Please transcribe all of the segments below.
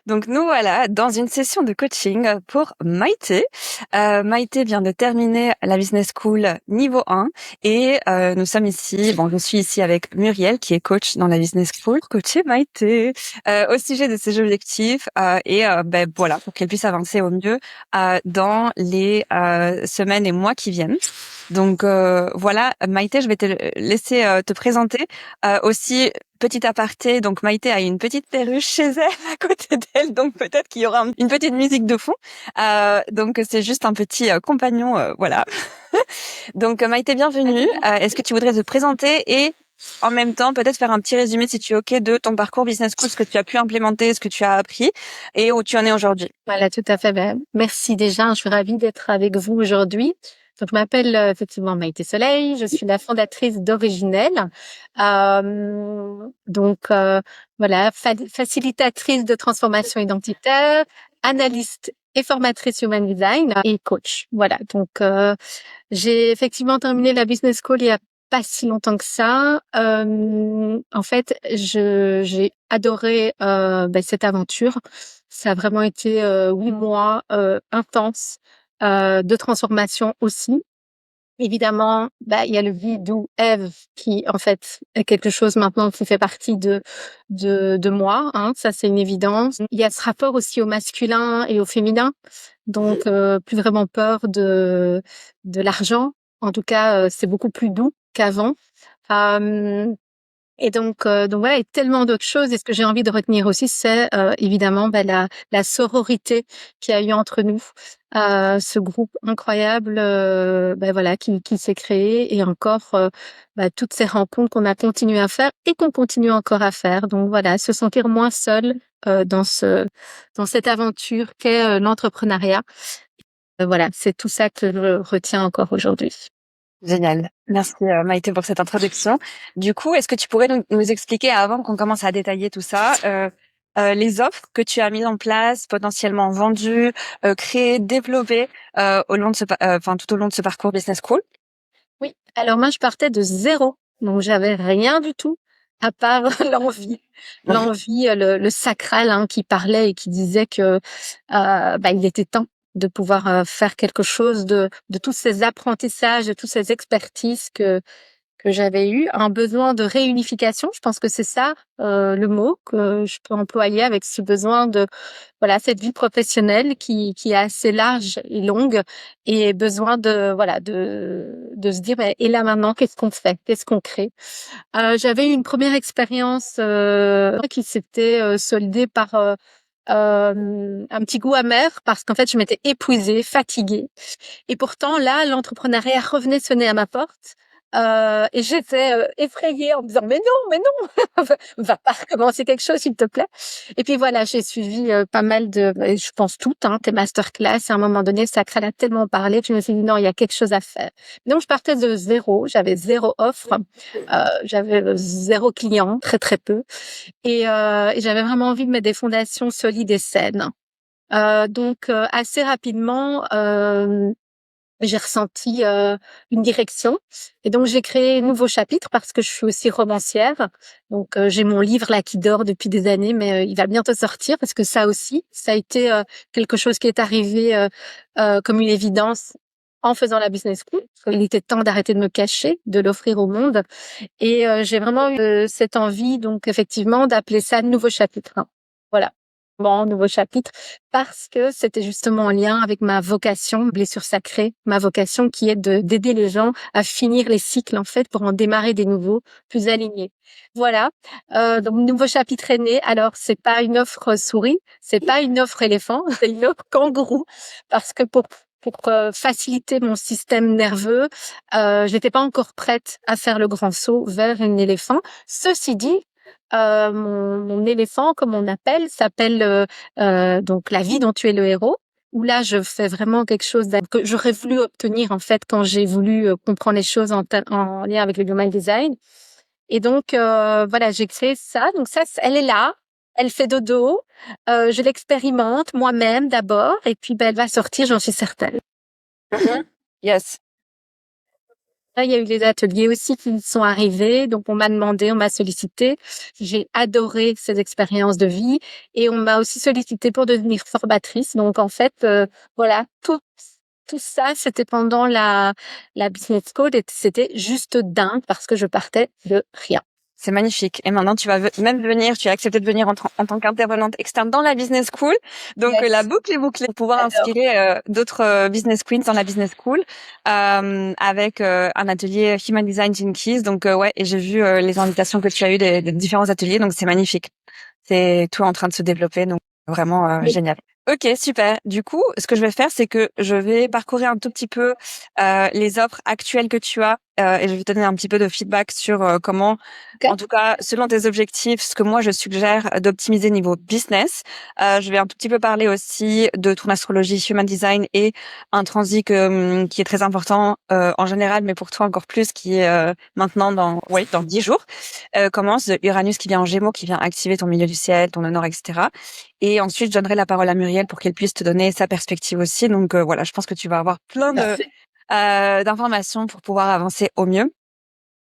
Donc nous voilà dans une session de coaching pour Maïté. Maïté vient de terminer la Business School niveau 1 et nous sommes ici, je suis ici avec Muriel qui est coach dans la Business School, coacher Maïté au sujet de ses objectifs voilà pour qu'elle puisse avancer au mieux dans les semaines et mois qui viennent. Donc voilà, Maïté, je vais te laisser te présenter. Aussi, petit aparté, donc Maïté a une petite perruche chez elle à côté d'elle, donc peut-être qu'il y aura une petite musique de fond. Donc c'est juste un petit compagnon, voilà. Donc Maïté, bienvenue. Est-ce que tu voudrais te présenter et en même temps peut-être faire un petit résumé, si tu es OK, de ton parcours Business School, ce que tu as pu implémenter, ce que tu as appris et où tu en es aujourd'hui? Voilà, tout à fait. Merci déjà. Je suis ravie d'être avec vous aujourd'hui. Donc, je m'appelle effectivement Maïté Soleil. Je suis la fondatrice d'Originelle. Voilà, facilitatrice de transformation identitaire, analyste et formatrice Human Design et coach. Voilà. Donc, j'ai effectivement terminé la Business School il y a pas si longtemps que ça. En fait, j'ai adoré cette aventure. Ça a vraiment été 8 mois intenses de transformation aussi. Évidemment, il y a le Be-Do Have qui, en fait, est quelque chose maintenant qui fait partie de moi. Hein, ça, c'est une évidence. Il y a ce rapport aussi au masculin et au féminin. Donc, plus vraiment peur de l'argent. En tout cas, c'est beaucoup plus doux qu'avant. Et donc voilà, et tellement d'autres choses. Et ce que j'ai envie de retenir aussi, c'est évidemment la sororité qu'il y a eu entre nous, ce groupe incroyable, voilà, qui s'est créé, et encore toutes ces rencontres qu'on a continué à faire et qu'on continue encore à faire. Donc voilà, se sentir moins seul dans cette aventure qu'est l'entrepreneuriat. Voilà, c'est tout ça que je retiens encore aujourd'hui. Génial. Merci Maïté pour cette introduction. Du coup, est-ce que tu pourrais nous expliquer, avant qu'on commence à détailler tout ça, les offres que tu as mises en place, potentiellement vendues, créées, développées au long de tout au long de ce parcours Business School? Oui, alors moi je partais de zéro, donc j'avais rien du tout à part l'envie, le sacral, hein, qui parlait et qui disait que il était temps de pouvoir faire quelque chose de tous ces apprentissages, de toutes ces expertises que j'avais eu, un besoin de réunification. Je pense que c'est ça le mot que je peux employer avec ce besoin de, voilà, cette vie professionnelle qui est assez large et longue, et besoin de se dire, et là maintenant, qu'est-ce qu'on fait, qu'est-ce qu'on crée. J'avais eu une première expérience qui s'était soldée par un petit goût amer, parce qu'en fait je m'étais épuisée, fatiguée, et pourtant là l'entrepreneuriat revenait sonner à ma porte. Et j'étais effrayée en me disant mais non, va pas recommencer quelque chose, s'il te plaît. Et puis voilà, j'ai suivi pas mal de, je pense toutes, hein, tes masterclass. Et à un moment donné, ça a tellement parlé que je me suis dit non, il y a quelque chose à faire. Donc je partais de zéro, j'avais zéro offre, j'avais zéro client, très très peu, et j'avais vraiment envie de mettre des fondations solides et saines. Donc assez rapidement, j'ai ressenti une direction, et donc j'ai créé un nouveau chapitre parce que je suis aussi romancière. Donc j'ai mon livre là qui dort depuis des années, mais il va bientôt sortir, parce que ça aussi, ça a été quelque chose qui est arrivé comme une évidence en faisant la business school. Il était temps d'arrêter de me cacher, de l'offrir au monde, et j'ai vraiment eu cette envie, donc effectivement, d'appeler ça nouveau chapitre. Voilà. Bon, nouveau chapitre, parce que c'était justement en lien avec ma vocation, blessure sacrée, ma vocation qui est d'aider les gens à finir les cycles, en fait, pour en démarrer des nouveaux, plus alignés. Voilà. Donc, nouveau chapitre est né. Alors, c'est pas une offre souris, c'est pas une offre éléphant, c'est une offre kangourou, parce que pour faciliter mon système nerveux, j'étais pas encore prête à faire le grand saut vers un éléphant. Ceci dit, mon éléphant, comme on appelle, s'appelle donc La vie dont tu es le héros, où là je fais vraiment quelque chose que j'aurais voulu obtenir, en fait, quand j'ai voulu comprendre les choses en lien avec le Human Design. Et donc voilà, j'ai créé ça. Donc ça, elle est là, elle fait dodo, je l'expérimente moi-même d'abord, et puis elle va sortir, j'en suis certaine. Yes. il y a eu les ateliers aussi qui sont arrivés. Donc, on m'a sollicité. J'ai adoré ces expériences de vie et on m'a aussi sollicité pour devenir formatrice. Donc, en fait, voilà, tout ça, c'était pendant la business school et c'était juste dingue parce que je partais de rien. C'est magnifique. Et maintenant, tu vas même venir, tu as accepté de venir en tant qu'intervenante externe dans la business school. Donc, Yes. la boucle est bouclée pour pouvoir inspirer d'autres business queens dans la business school avec un atelier Human Design Gene Keys. Donc, ouais, et j'ai vu les invitations que tu as eues des différents ateliers. Donc, c'est magnifique. C'est tout en train de se développer. Donc, vraiment génial. Ok, super. Du coup, ce que je vais faire, c'est que je vais parcourir un tout petit peu les offres actuelles que tu as et je vais te donner un petit peu de feedback sur comment, en tout cas, selon tes objectifs, ce que moi je suggère d'optimiser niveau business. Je vais un tout petit peu parler aussi de ton astrologie Human Design et un transit qui est très important en général, mais pour toi encore plus, qui est maintenant dans 10 jours. Commence Uranus qui vient en Gémeaux, qui vient activer ton milieu du ciel, ton honneur, etc. Et ensuite, je donnerai la parole à Muriel pour qu'elle puisse te donner sa perspective aussi. Donc voilà, je pense que tu vas avoir plein d'informations pour pouvoir avancer au mieux.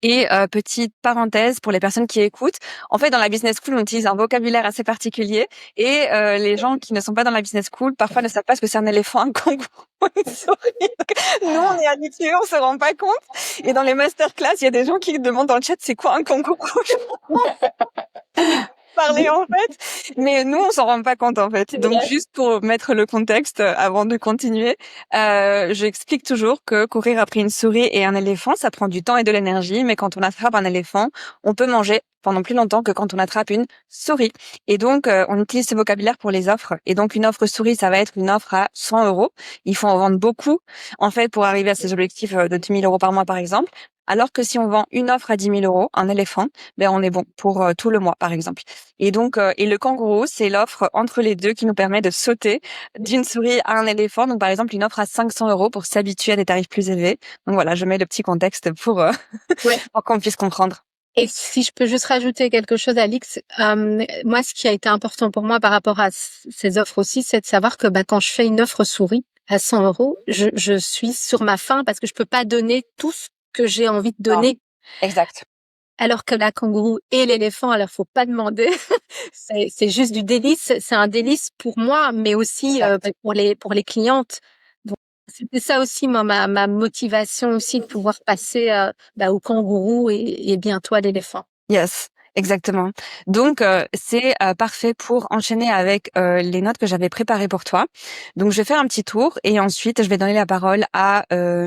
Et petite parenthèse pour les personnes qui écoutent, en fait, dans la business school, on utilise un vocabulaire assez particulier et les gens qui ne sont pas dans la business school, parfois ne savent pas ce que c'est un éléphant, un kangourou, une souris. Nous, on est habitués, on se rend pas compte. Et dans les masterclass, il y a des gens qui demandent dans le chat, c'est quoi un kangourou? Parler en fait, mais nous on s'en rend pas compte en fait. Donc juste pour mettre le contexte avant de continuer, j'explique toujours que courir après une souris et un éléphant, ça prend du temps et de l'énergie, mais quand on attrape un éléphant, on peut manger pendant plus longtemps que quand on attrape une souris. Et donc on utilise ce vocabulaire pour les offres. Et donc une offre souris, ça va être une offre à 100 euros. Il faut en vendre beaucoup en fait pour arriver à ces objectifs de 10 000 euros par mois par exemple. Alors que si on vend une offre à 10 000 euros, un éléphant, ben on est bon pour tout le mois, par exemple. Et donc, et le kangourou, c'est l'offre entre les deux qui nous permet de sauter d'une souris à un éléphant. Donc, par exemple, une offre à 500 euros pour s'habituer à des tarifs plus élevés. Donc voilà, je mets le petit contexte pour pour qu'on puisse comprendre. Et si je peux juste rajouter quelque chose, Alix, moi, ce qui a été important pour moi par rapport à ces offres aussi, c'est de savoir que quand je fais une offre souris à 100 euros, je suis sur ma faim parce que je peux pas donner tout ce que j'ai envie de donner. Exact. Alors que la kangourou et l'éléphant, alors faut pas demander, c'est juste du délice. C'est un délice pour moi, mais aussi pour les clientes. Donc c'était ça aussi moi ma motivation aussi de pouvoir passer au kangourou et bientôt à l'éléphant. Yes, exactement. Donc, c'est parfait pour enchaîner avec les notes que j'avais préparées pour toi. Donc, je vais faire un petit tour et ensuite, je vais donner la parole à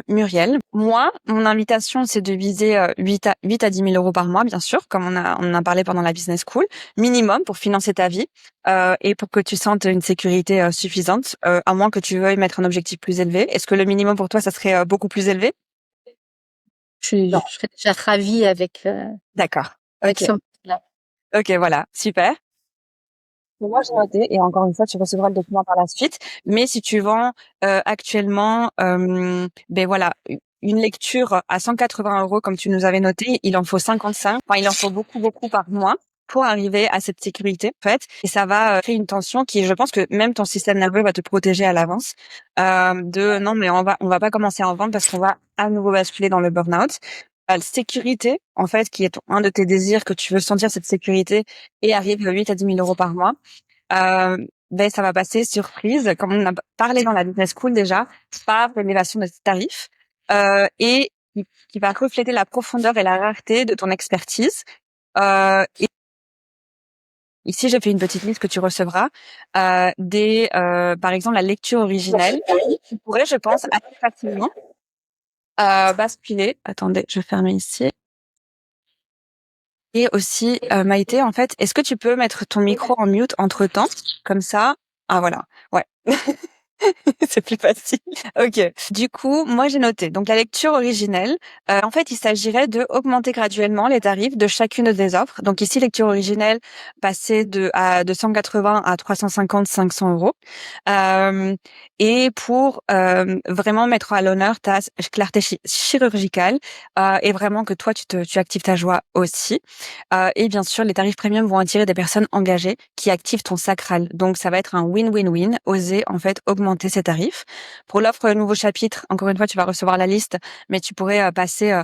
Muriel. Moi, mon invitation, c'est de viser 8 à 10 000 euros par mois, bien sûr, comme on en a parlé pendant la business school, minimum pour financer ta vie et pour que tu sentes une sécurité suffisante, à moins que tu veuilles mettre un objectif plus élevé. Est-ce que le minimum pour toi, ça serait beaucoup plus élevé? Je serais déjà ravie avec D'accord. avec Ok. là. Ok, voilà, super. Moi, j'ai noté, et encore une fois, tu recevras le document par la suite. Mais si tu vends actuellement, ben voilà, une lecture à 180 euros, comme tu nous avais noté, il en faut 55. Enfin, il en faut beaucoup, beaucoup par mois pour arriver à cette sécurité, en fait. Et ça va créer une tension qui, je pense que même ton système nerveux va te protéger à l'avance de non, mais on va pas commencer à en vendre parce qu'on va à nouveau basculer dans le burn-out. La sécurité, en fait, qui est un de tes désirs, que tu veux sentir cette sécurité et arrive à 8 à 10 000 euros par mois, ben, ça va passer surprise, comme on a parlé dans la business school déjà, par l'élévation de tes tarifs, et qui va refléter la profondeur et la rareté de ton expertise. Et ici, j'ai fait une petite liste que tu recevras, par exemple, la lecture originelle, qui pourrait, je pense, assez facilement, basculer. Attendez, je vais fermer ici. Et aussi, Maïté, en fait, est-ce que tu peux mettre ton micro en mute entre-temps? Comme ça. Ah, voilà. Ouais. C'est plus facile. Ok. Du coup, moi j'ai noté. Donc la lecture originelle. En fait, il s'agirait de augmenter graduellement les tarifs de chacune des offres. Donc ici, lecture originelle, passer de 180 à 350, 500 euros. Et pour vraiment mettre à l'honneur ta clarté chirurgicale et vraiment que toi tu actives ta joie aussi. Et bien sûr, les tarifs premium vont attirer des personnes engagées qui activent ton sacral. Donc ça va être un win-win-win. Oser en fait augmenter augmenter ses tarifs. Pour l'offre nouveau chapitre, encore une fois, tu vas recevoir la liste, mais tu pourrais passer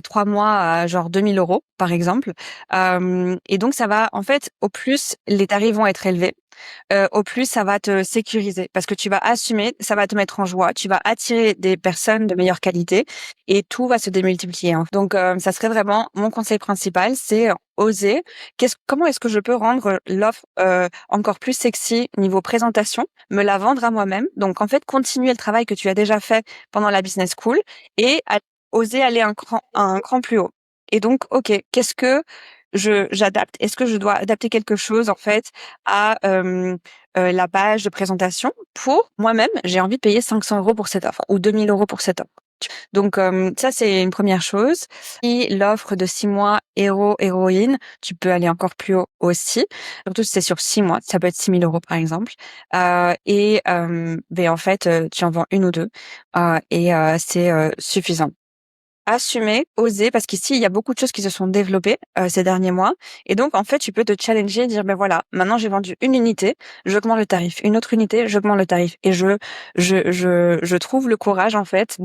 3 mois à genre 2 000 € par exemple. Et donc ça va, en fait, au plus les tarifs vont être élevés, au plus ça va te sécuriser parce que tu vas assumer, ça va te mettre en joie, tu vas attirer des personnes de meilleure qualité et tout va se démultiplier, hein. Donc ça serait vraiment mon conseil principal, c'est oser. Comment est-ce que je peux rendre l'offre encore plus sexy niveau présentation, me la vendre à moi-même. Donc en fait, continuer le travail que tu as déjà fait pendant la business school et oser aller un cran plus haut. Et donc, OK, qu'est-ce que j'adapte? Est-ce que je dois adapter quelque chose en fait à la page de présentation pour moi-même, j'ai envie de payer 500 € pour cette offre ou 2 000 € pour cette offre. Donc ça c'est une première chose. Et l'offre de 6 mois héroïne, tu peux aller encore plus haut aussi. Surtout si c'est sur 6 mois, ça peut être 6 000 € par exemple. En fait, tu en vends une ou deux c'est suffisant. Assumer, oser, parce qu'ici, il y a beaucoup de choses qui se sont développées ces derniers mois. Et donc, en fait, tu peux te challenger et dire, ben voilà, maintenant j'ai vendu une unité, j'augmente le tarif. Une autre unité, j'augmente le tarif. Et je trouve le courage, en fait,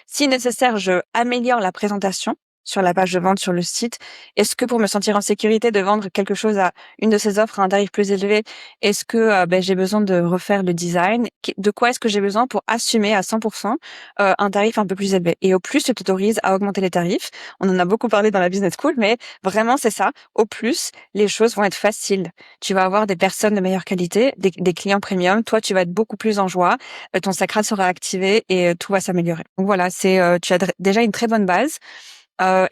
si nécessaire, je améliore la présentation sur la page de vente sur le site. Est-ce que pour me sentir en sécurité de vendre quelque chose à une de ces offres à un tarif plus élevé, est-ce que j'ai besoin de refaire le design? De quoi est-ce que j'ai besoin pour assumer à 100% un tarif un peu plus élevé? Et au plus tu t'autorises à augmenter les tarifs, on en a beaucoup parlé dans la business school, mais vraiment c'est ça. Au plus, les choses vont être faciles. Tu vas avoir des personnes de meilleure qualité, des clients premium. Toi, tu vas être beaucoup plus en joie. Ton sacral sera activé et tout va s'améliorer. Donc voilà, tu as déjà une très bonne base.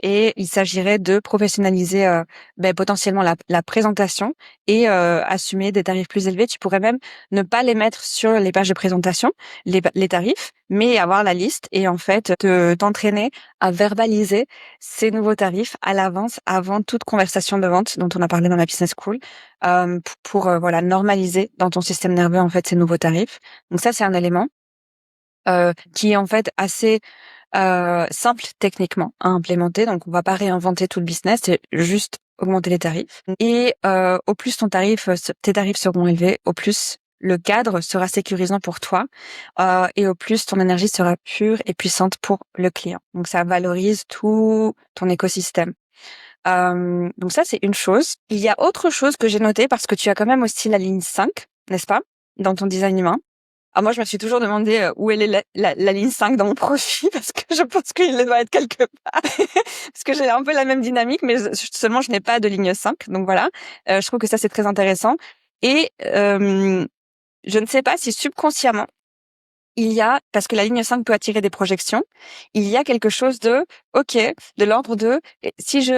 Et il s'agirait de professionnaliser potentiellement la présentation et assumer des tarifs plus élevés. Tu pourrais même ne pas les mettre sur les pages de présentation, les tarifs, mais avoir la liste et en fait t'entraîner à verbaliser ces nouveaux tarifs à l'avance, avant toute conversation de vente dont on a parlé dans la business school, pour normaliser dans ton système nerveux en fait ces nouveaux tarifs. Donc ça c'est un élément qui est en fait assez simple techniquement à implémenter. Donc, on va pas réinventer tout le business, c'est juste augmenter les tarifs. Et au plus tes tarifs seront élevés, au plus le cadre sera sécurisant pour toi et au plus ton énergie sera pure et puissante pour le client. Donc, ça valorise tout ton écosystème. Donc ça, c'est une chose. Il y a autre chose que j'ai noté parce que tu as quand même aussi la ligne 5, n'est-ce pas, dans ton design humain. Ah, moi, je me suis toujours demandé où elle est la ligne 5 dans mon profil parce que je pense qu'il doit être quelque part. Parce que j'ai un peu la même dynamique, mais seulement je n'ai pas de ligne 5. Donc voilà, je trouve que ça, c'est très intéressant. Et je ne sais pas si subconsciemment, parce que la ligne 5 peut attirer des projections, il y a quelque chose de l'ordre de, si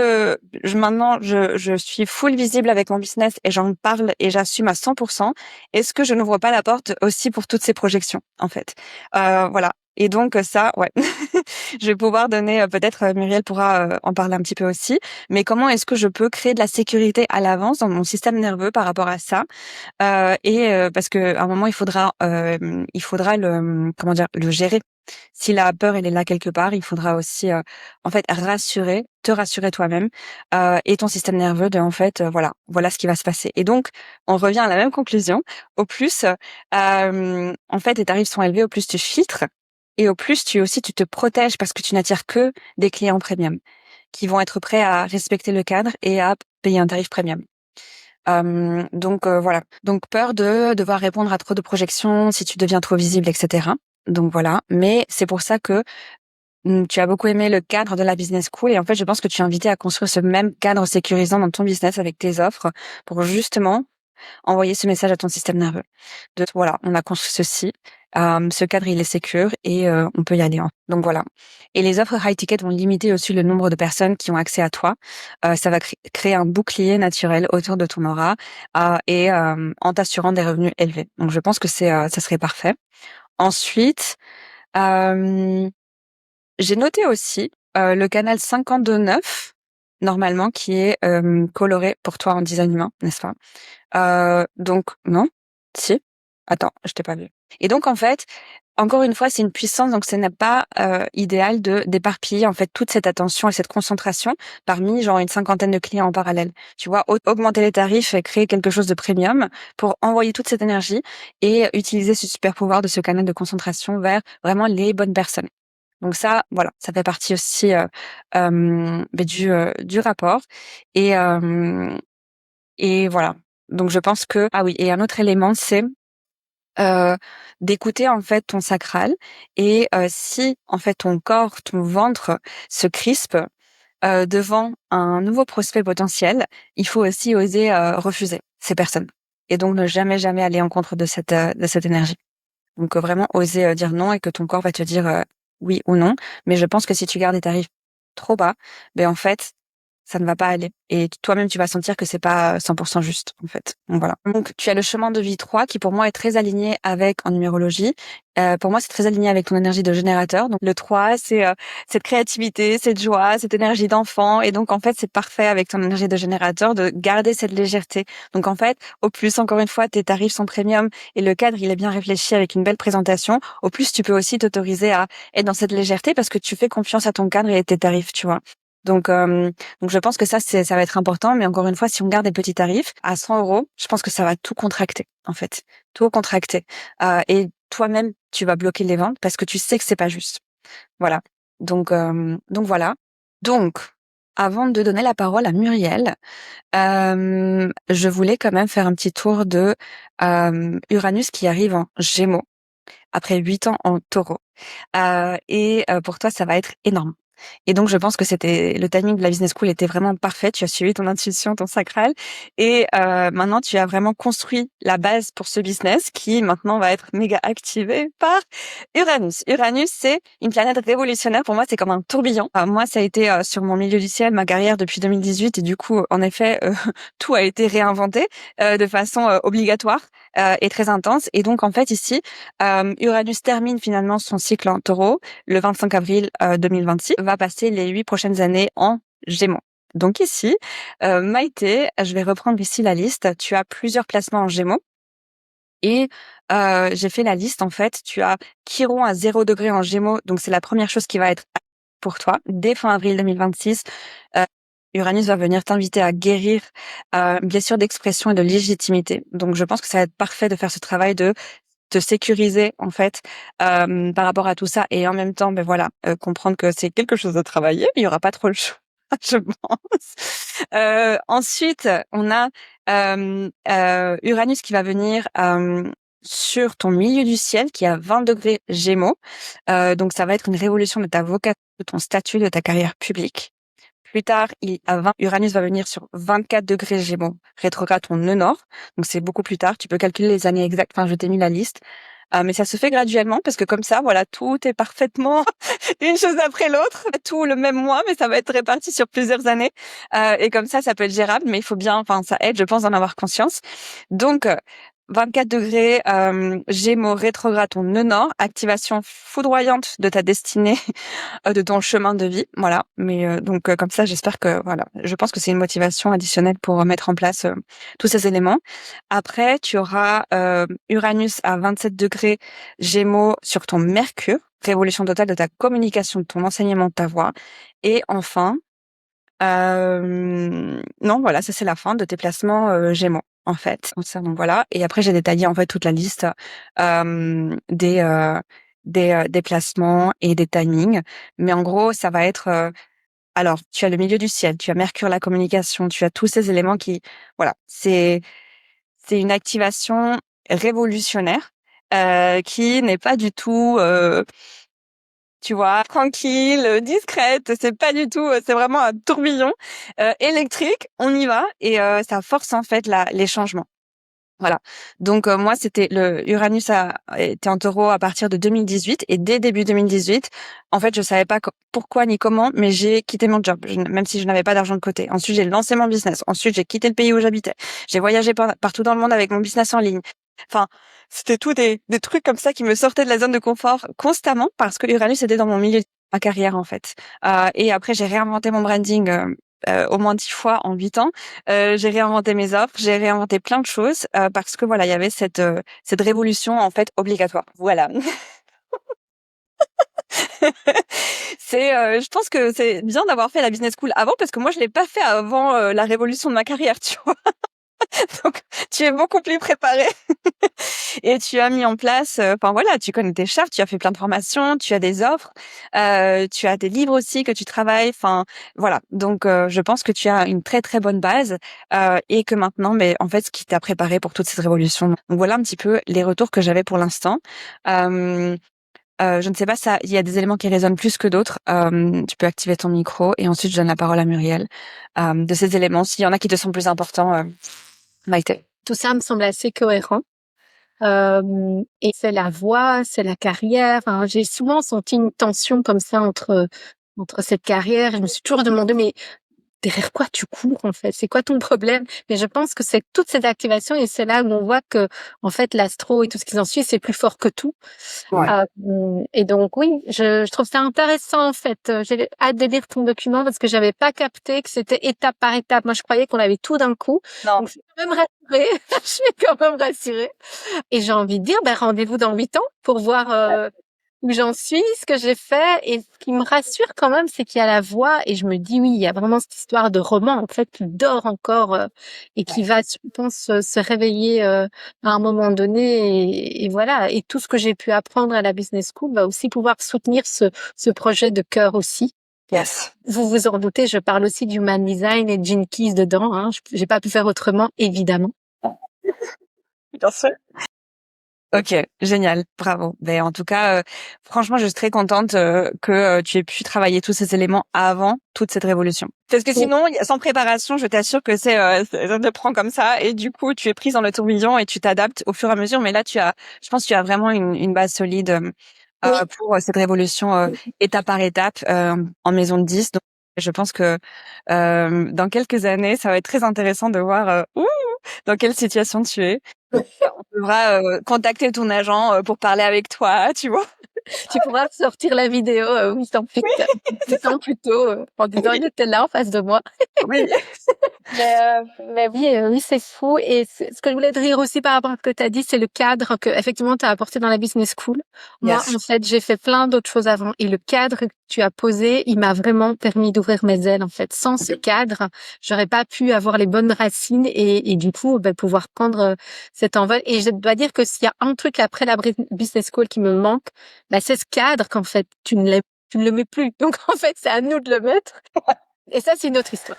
maintenant, je suis full visible avec mon business et j'en parle et j'assume à 100%, est-ce que je n'ouvre pas la porte aussi pour toutes ces projections, en fait? Voilà. Et donc, ça, ouais. Je vais pouvoir donner, peut-être, Muriel pourra en parler un petit peu aussi, mais comment est-ce que je peux créer de la sécurité à l'avance dans mon système nerveux par rapport à ça? Parce que à un moment il faudra le gérer. Si la peur elle est là quelque part, il faudra aussi en fait te rassurer toi-même et ton système nerveux de en fait voilà ce qui va se passer. Et donc on revient à la même conclusion. Au plus en fait tes tarifs sont élevés, au plus tu filtres et au plus tu te protèges parce que tu n'attires que des clients premium qui vont être prêts à respecter le cadre et à payer un tarif premium. Donc voilà. Donc peur de devoir répondre à trop de projections si tu deviens trop visible, etc. Donc voilà. Mais c'est pour ça que tu as beaucoup aimé le cadre de la business school et en fait, je pense que tu es invité à construire ce même cadre sécurisant dans ton business avec tes offres pour justement envoyer ce message à ton système nerveux. Voilà, on a construit ceci. Ce cadre, il est sécure et on peut y aller, hein. Donc voilà. Et les offres high ticket vont limiter aussi le nombre de personnes qui ont accès à toi. Ça va créer un bouclier naturel autour de ton aura et en t'assurant des revenus élevés. Donc je pense que ça serait parfait. Ensuite, euh, j'ai noté aussi le canal 52.9, normalement, qui est coloré pour toi en design humain, n'est-ce pas? Donc non? Si? Attends, je t'ai pas vu. Et donc, en fait, encore une fois, c'est une puissance, donc ce n'est pas idéal d'éparpiller en fait toute cette attention et cette concentration parmi genre une cinquantaine de clients en parallèle. Tu vois, augmenter les tarifs et créer quelque chose de premium pour envoyer toute cette énergie et utiliser ce super pouvoir de ce canal de concentration vers vraiment les bonnes personnes. Donc ça, voilà, ça fait partie aussi du rapport et voilà. Donc je pense que ah oui, et un autre élément, c'est Heu, d'écouter en fait ton sacral et si en fait ton corps, ton ventre se crispe, devant un nouveau prospect potentiel, il faut aussi oser, refuser ces personnes et donc ne jamais, jamais aller en contre de cette énergie. Donc vraiment oser, dire non et que ton corps va te dire, oui ou non. Mais je pense que si tu gardes des tarifs trop bas, ben en fait, ça ne va pas aller et toi-même tu vas sentir que c'est pas 100% juste en fait. Donc voilà. Donc tu as le chemin de vie 3 qui pour moi est très aligné avec en numérologie. Pour moi c'est très aligné avec ton énergie de générateur. Donc le 3 c'est cette créativité, cette joie, cette énergie d'enfant et donc en fait c'est parfait avec ton énergie de générateur de garder cette légèreté. Donc en fait au plus encore une fois tes tarifs sont premium et le cadre il est bien réfléchi avec une belle présentation, au plus tu peux aussi t'autoriser à être dans cette légèreté parce que tu fais confiance à ton cadre et à tes tarifs, tu vois. Donc, donc je pense que ça va être important. Mais encore une fois, si on garde des petits tarifs à 100 €, je pense que ça va tout contracter, en fait, tout contracter. Et toi-même, tu vas bloquer les ventes parce que tu sais que c'est pas juste. Voilà. Donc voilà. Donc, avant de donner la parole à Muriel, je voulais quand même faire un petit tour de Uranus qui arrive en Gémeaux après 8 ans en Taureau. Et pour toi, ça va être énorme. Et donc, je pense que le timing de la business school était vraiment parfait. Tu as suivi ton intuition, ton sacral. Et maintenant, tu as vraiment construit la base pour ce business qui, maintenant, va être méga activé par Uranus. Uranus, c'est une planète révolutionnaire. Pour moi, c'est comme un tourbillon. Moi, ça a été sur mon milieu du ciel, ma carrière depuis 2018. Et du coup, en effet, tout a été réinventé de façon obligatoire et très intense. Et donc, en fait, ici, Uranus termine finalement son cycle en Taureau le 25 avril 2026, va passer les 8 prochaines années en Gémeaux. Donc ici, Maïté, je vais reprendre ici la liste. Tu as plusieurs placements en Gémeaux et j'ai fait la liste en fait. Tu as Chiron à 0 degré en Gémeaux, donc c'est la première chose qui va être pour toi dès fin avril 2026. Uranus va venir t'inviter à guérir blessures d'expression et de légitimité. Donc je pense que ça va être parfait de faire ce travail de te sécuriser en fait par rapport à tout ça et en même temps ben voilà comprendre que c'est quelque chose à travailler, il y aura pas trop le choix je pense. Ensuite on a Uranus qui va venir sur ton milieu du ciel qui est à 20 degrés Gémeaux. Donc ça va être une révolution de ta vocation, de ton statut, de ta carrière publique. Plus tard, Uranus va venir sur 24 degrés Gémeaux, rétrograde ton nœud nord. Donc c'est beaucoup plus tard. Tu peux calculer les années exactes. Enfin, je t'ai mis la liste. Mais ça se fait graduellement parce que comme ça, voilà, tout est parfaitement une chose après l'autre, tout le même mois, mais ça va être réparti sur plusieurs années. Et comme ça peut être gérable, mais il faut bien, enfin, ça aide, je pense, d'en avoir conscience. Donc, 24 degrés, Gémeaux, rétrograde ton nœud nord, activation foudroyante de ta destinée, de ton chemin de vie, voilà. Mais donc comme ça, j'espère que voilà, je pense que c'est une motivation additionnelle pour mettre en place tous ces éléments. Après, tu auras Uranus à 27 degrés Gémeaux sur ton Mercure, révolution totale de ta communication, de ton enseignement, de ta voix. Et enfin, non, voilà, ça c'est la fin de tes placements Gémeaux, en fait. Donc voilà. Et après, j'ai détaillé en fait toute la liste des placements et des timings. Mais en gros, ça va être alors, tu as le milieu du ciel, tu as Mercure, la communication, tu as tous ces éléments qui, voilà, c'est une activation révolutionnaire qui n'est pas du tout, tu vois, tranquille, discrète. C'est pas du tout, c'est vraiment un tourbillon électrique. On y va et ça force en fait les changements. Voilà. Donc moi, c'était le Uranus était en Taureau à partir de 2018 et dès début 2018, en fait, je savais pas pourquoi ni comment, mais j'ai quitté mon job, même si je n'avais pas d'argent de côté. Ensuite, j'ai lancé mon business. Ensuite, j'ai quitté le pays où j'habitais. J'ai voyagé partout dans le monde avec mon business en ligne. Enfin, c'était tout des trucs comme ça qui me sortaient de la zone de confort constamment parce que Uranus était dans mon milieu de ma carrière en fait. Et après, j'ai réinventé mon branding au moins 10 fois en 8 ans. J'ai réinventé mes offres, j'ai réinventé plein de choses parce que voilà, il y avait cette révolution en fait obligatoire. Voilà. Je pense que c'est bien d'avoir fait la business school avant parce que moi je l'ai pas fait avant la révolution de ma carrière, tu vois. Donc tu es beaucoup plus préparée et tu as mis en place. Enfin voilà, tu connais tes chartes, tu as fait plein de formations, tu as des offres, tu as des livres aussi que tu travailles. Enfin voilà, donc je pense que tu as une très très bonne base et que maintenant, mais en fait, ce qui t'a préparé pour toute cette révolution. Donc voilà un petit peu les retours que j'avais pour l'instant. Euh, je ne sais pas, ça, il y a des éléments qui résonnent plus que d'autres. Tu peux activer ton micro et ensuite je donne la parole à Muriel. De ces éléments, s'il y en a qui te sont plus importants, Maïté. Tout ça me semble assez cohérent. Et c'est la voie, c'est la carrière. Enfin, j'ai souvent senti une tension comme ça entre cette carrière. Je me suis toujours demandé, mais derrière quoi tu cours en fait? C'est quoi ton problème? Mais je pense que c'est toute cette activation et c'est là où on voit que en fait l'astro et tout ce qui en suit c'est plus fort que tout. Ouais. Et donc oui, je trouve ça intéressant en fait. J'ai hâte de lire ton document parce que j'avais pas capté que c'était étape par étape. Moi je croyais qu'on avait tout d'un coup. Non. Donc je suis quand même rassurée. Je suis quand même rassurée. Et j'ai envie de dire, ben rendez-vous dans 8 ans pour voir où j'en suis, ce que j'ai fait. Et ce qui me rassure quand même, c'est qu'il y a la voix. Et je me dis, oui, il y a vraiment cette histoire de roman, en fait, qui dort encore et qui va, je pense, se réveiller à un moment donné. Et voilà. Et tout ce que j'ai pu apprendre à la Business School va aussi pouvoir soutenir ce projet de cœur aussi. Yes. Vous vous en doutez, je parle aussi du Human Design et de Gene Keys dedans. Hein. J'ai pas pu faire autrement, évidemment. Bien sûr. Ok, génial, bravo. Ben, en tout cas, franchement, je suis très contente que tu aies pu travailler tous ces éléments avant toute cette révolution. Parce que Oui. sinon, sans préparation, je t'assure que ça te prend comme ça et du coup, tu es prise dans le tourbillon et tu t'adaptes au fur et à mesure. Mais là, je pense que tu as vraiment une base solide Oui. pour cette révolution étape par étape en maison de 10. Donc, je pense que dans quelques années, ça va être très intéressant de voir dans quelle situation tu es. On devra contacter ton agent pour parler avec toi, tu vois. Tu pourras sortir la vidéo 8 ans plus tôt en disant il était là en face de moi. Oui. Mais oui, oui, c'est fou. Et ce que je voulais te dire aussi par rapport à ce que tu as dit, c'est le cadre que effectivement tu as apporté dans la business school. Moi, Yes. en fait, j'ai fait plein d'autres choses avant. Et le cadre que tu as posé, il m'a vraiment permis d'ouvrir mes ailes. En fait, sans ce cadre, j'aurais pas pu avoir les bonnes racines et du coup, ben, pouvoir prendre cet envol. Et je dois dire que s'il y a un truc après la business school qui me manque, ben, c'est ce cadre qu'en fait, tu ne le mets plus. Donc, en fait, c'est à nous de le mettre. Et ça, c'est une autre histoire.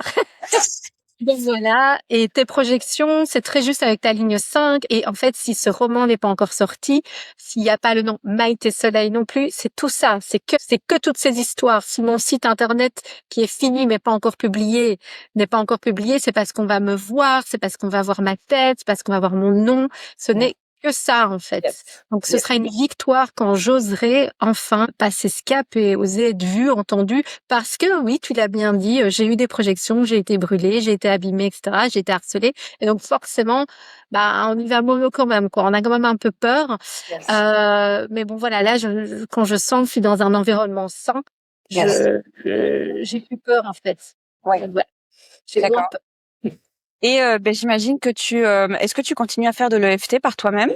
Donc voilà, et tes projections, c'est très juste avec ta ligne 5. Et en fait, si ce roman n'est pas encore sorti, s'il n'y a pas le nom Maïté Soleil non plus, c'est tout ça. C'est que toutes ces histoires. Si mon site internet qui est fini mais pas encore publié n'est pas encore publié, c'est parce qu'on va me voir, c'est parce qu'on va voir ma tête, c'est parce qu'on va voir mon nom. Ce n'est que ça, en fait. Yes. Donc, ce sera une victoire quand j'oserai enfin passer ce cap et oser être vue, entendue. Parce que, oui, tu l'as bien dit, j'ai eu des projections, j'ai été brûlée, j'ai été abîmée, etc., j'ai été harcelée. Et donc, forcément, bah, on y va mollo quand même, quoi. On a quand même un peu peur. Yes. Mais bon, voilà, là, quand je sens que je suis dans un environnement sain, Yes. j'ai plus peur, en fait. Ouais. Donc, voilà. J'ai moins D'accord. peur. Et ben, j'imagine que est-ce que tu continues à faire de l'EFT par toi-même?